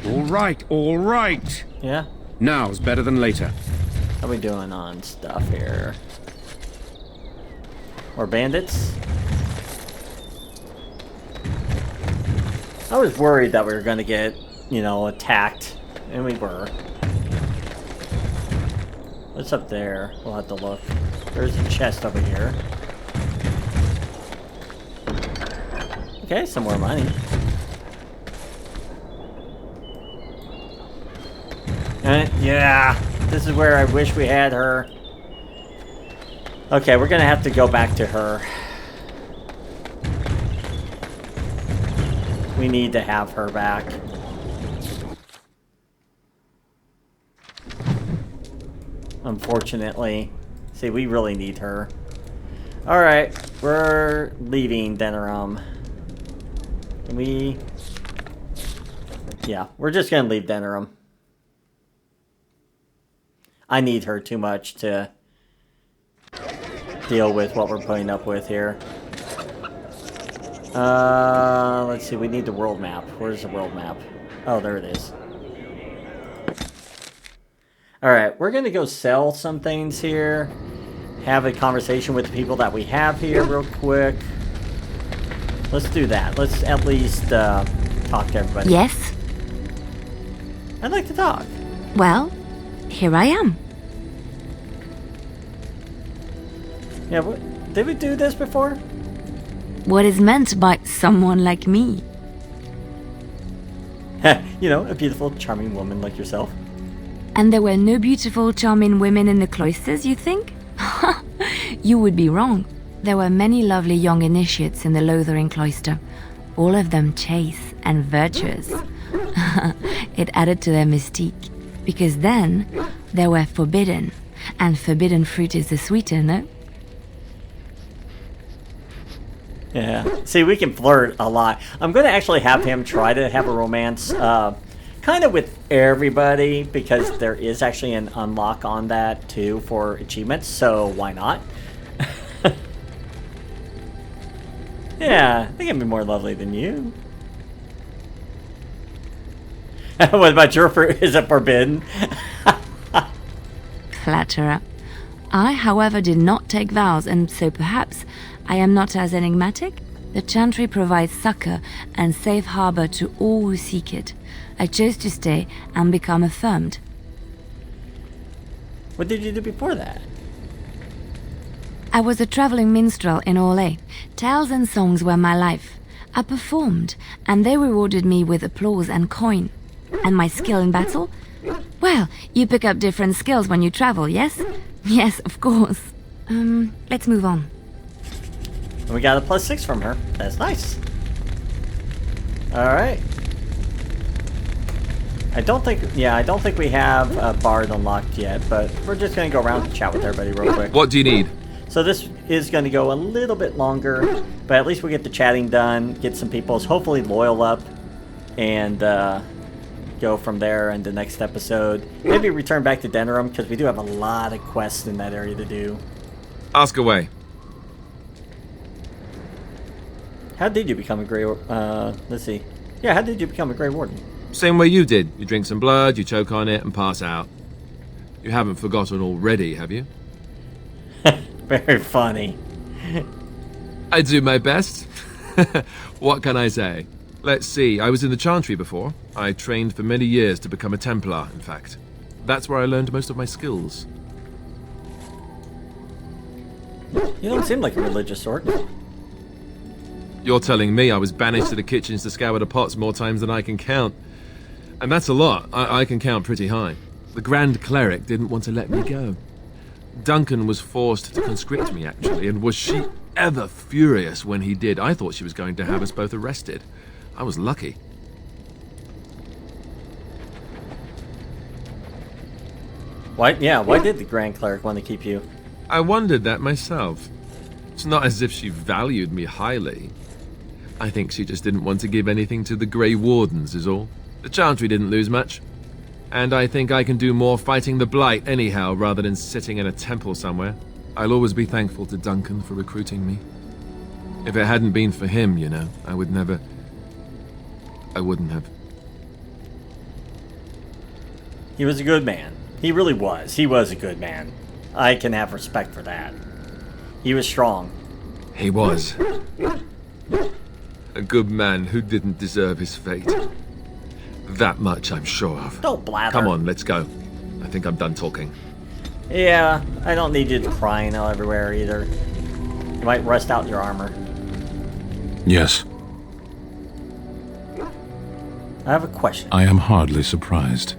All right, all right. Yeah? Now's better than later. How we doing on stuff here? More bandits? I was worried that we were going to get, you know, attacked. And we were. What's up there? We'll have to look. There's a chest over here. Okay, some more money. And yeah, this is where I wish we had her. Okay, we're gonna have to go back to her. We need to have her back. Unfortunately. See, we really need her. Alright, we're leaving Denerim. Can we... Yeah, we're just gonna leave Denerim. I need her too much to deal with what we're putting up with here. Let's see, we need the world map. Where's the world map? Oh, there it is. Alright, we're gonna go sell some things here. Have a conversation with the people that we have here real quick. Let's do that. Let's at least talk to everybody. Yes? I'd like to talk. Well, here I am. Yeah, did we do this before? What is meant by someone like me? You know, a beautiful, charming woman like yourself. And there were no beautiful, charming women in the cloisters, you think? You would be wrong. There were many lovely young initiates in the Lothering cloister, all of them chaste and virtuous. It added to their mystique, because then they were forbidden, and forbidden fruit is the sweeter, no? Yeah. See, we can flirt a lot. I'm going to actually have him try to have a romance, kind of with everybody, because there is actually an unlock on that, too, for achievements, so why not? Yeah, I think I'd be more lovely than you. What about your fruit? Is it forbidden? Flatterer. I, however, did not take vows, and so perhaps I am not as enigmatic. The Chantry provides succor and safe harbor to all who seek it. I chose to stay and become affirmed. What did you do before that? I was a traveling minstrel in Orlais. Tales and songs were my life. I performed, and they rewarded me with applause and coin. And my skill in battle? Well, you pick up different skills when you travel, yes? Yes, of course. Let's move on. We got a +6 from her. That's nice. Alright. I don't think we have a Bard unlocked yet, but we're just going to go around and chat with everybody real quick. What do you need? So this is going to go a little bit longer, but at least we get the chatting done, get some people's hopefully loyal up, and go from there in the next episode. Maybe return back to Denerim, because we do have a lot of quests in that area to do. Ask away. How did you become a Grey... let's see. Yeah, how did you become a Grey Warden? Same way you did. You drink some blood, you choke on it, and pass out. You haven't forgotten already, have you? Very funny. I do my best. What can I say? Let's see, I was in the Chantry before. I trained for many years to become a Templar, in fact. That's where I learned most of my skills. You don't seem like a religious sort. You're telling me I was banished to the kitchens to scour the pots more times than I can count. And that's a lot. I can count pretty high. The Grand Cleric didn't want to let me go. Duncan was forced to conscript me, actually, and was she ever furious when he did. I thought she was going to have us both arrested. I was lucky. Why did the Grand Cleric want to keep you? I wondered that myself. It's not as if she valued me highly. I think she just didn't want to give anything to the Grey Wardens is all. The Chantry didn't lose much. And I think I can do more fighting the Blight anyhow rather than sitting in a temple somewhere. I'll always be thankful to Duncan for recruiting me. If it hadn't been for him, you know, I wouldn't have. He was a good man. He really was. He was a good man. I can have respect for that. He was strong. He was. A good man who didn't deserve his fate. That much I'm sure of. Don't blather. Come on, let's go. I think I'm done talking. Yeah, I don't need you crying out everywhere either. You might rust out your armor. Yes. I have a question. I am hardly surprised.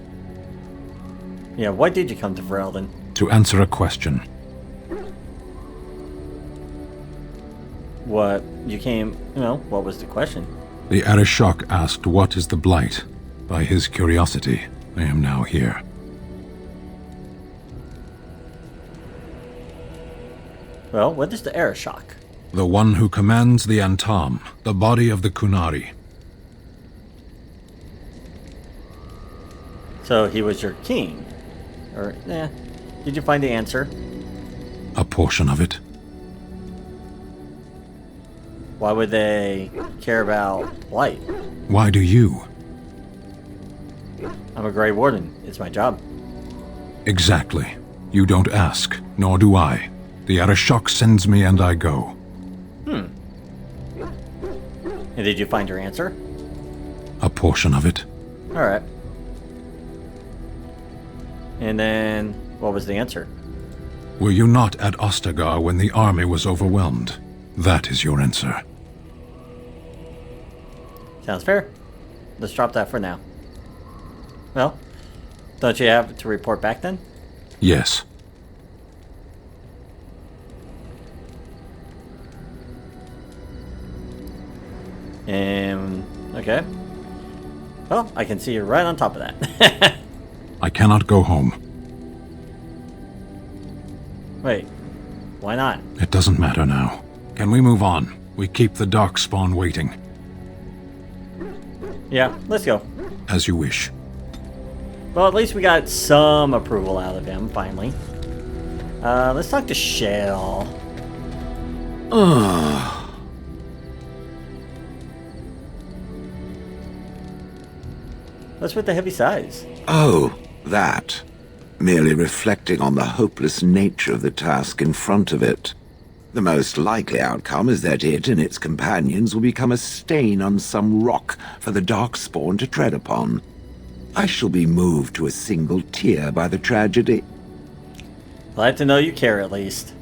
Yeah, why did you come to Ferelden? To answer a question. What was the question? The Arishok asked what is the Blight. By his curiosity, I am now here. Well, what is the Arishok? The one who commands the Antam, the body of the Kunari. So he was your king? Or, did you find the answer? A portion of it. Why would they care about Blight? Why do you? I'm a Grey Warden. It's my job. Exactly. You don't ask, nor do I. The Arishok sends me and I go. And did you find your answer? A portion of it. Alright. And then, what was the answer? Were you not at Ostagar when the army was overwhelmed? That is your answer. Sounds fair. Let's drop that for now. Well, don't you have to report back then? Yes. Okay. Well, I can see you're right on top of that. I cannot go home. Wait, why not? It doesn't matter now. Can we move on? We keep the Darkspawn waiting. Yeah, let's go. As you wish. Well, at least we got some approval out of him, finally. Let's talk to Shale. What's with the heavy sighs? Oh, that. Merely reflecting on the hopeless nature of the task in front of it. The most likely outcome is that it and its companions will become a stain on some rock for the Darkspawn to tread upon. I shall be moved to a single tear by the tragedy. Glad to know you care, at least.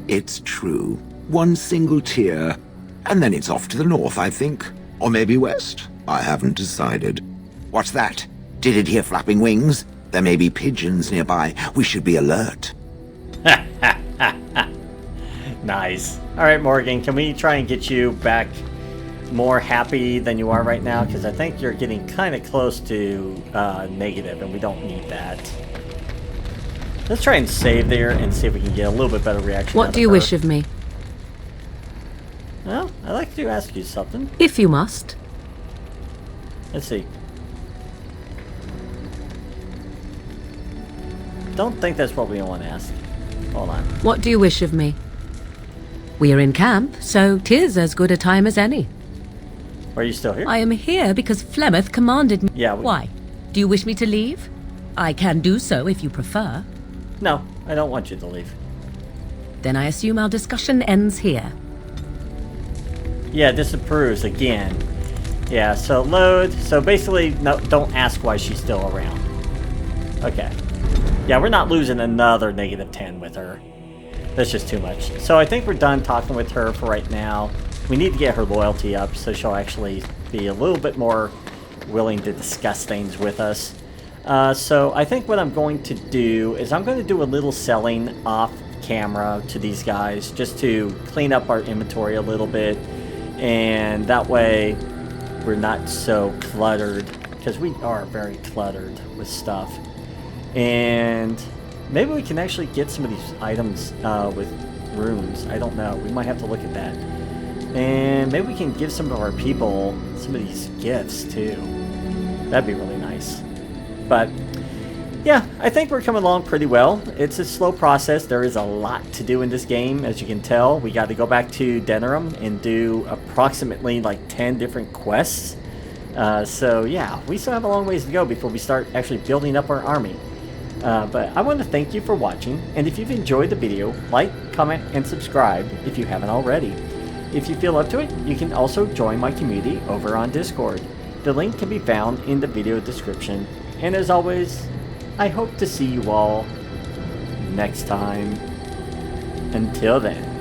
It's true. One single tear, and then it's off to the north, I think. Or maybe west. I haven't decided. What's that? Did it hear flapping wings? There may be pigeons nearby. We should be alert. Nice. Alright, Morgan, can we try and get you back more happy than you are right now? Because I think you're getting kind of close to negative, and we don't need that. Let's try and save there and see if we can get a little bit better reaction. What do you wish of me? Well, I'd like to ask you something. If you must. Let's see. Don't think that's what we want to ask. Hold on. What do you wish of me? We are in camp, so 'tis as good a time as any. Are you still here? I am here because Flemeth commanded me. Yeah. Why? Do you wish me to leave? I can do so if you prefer. No, I don't want you to leave. Then I assume our discussion ends here. Yeah, disapproves again. Yeah, so load. So basically, no, don't ask why she's still around. Okay. Yeah, we're not losing another -10 with her. That's just too much. So I think we're done talking with her for right now. We need to get her loyalty up so she'll actually be a little bit more willing to discuss things with us. So I think what I'm going to do is I'm going to do a little selling off camera to these guys just to clean up our inventory a little bit. And that way we're not so cluttered, because we are very cluttered with stuff. And maybe we can actually get some of these items with runes. I don't know. We might have to look at that. And maybe we can give some of our people some of these gifts too. That'd be really nice. But yeah, I think we're coming along pretty well. It's a slow process. There is a lot to do in this game, as you can tell. We got to go back to Denerim and do approximately like 10 different quests. So yeah, we still have a long ways to go before we start actually building up our army. But I want to thank you for watching, and if you've enjoyed the video, like, comment, and subscribe if you haven't already. If you feel up to it, you can also join my community over on Discord. The link can be found in the video description. And as always, I hope to see you all next time. Until then.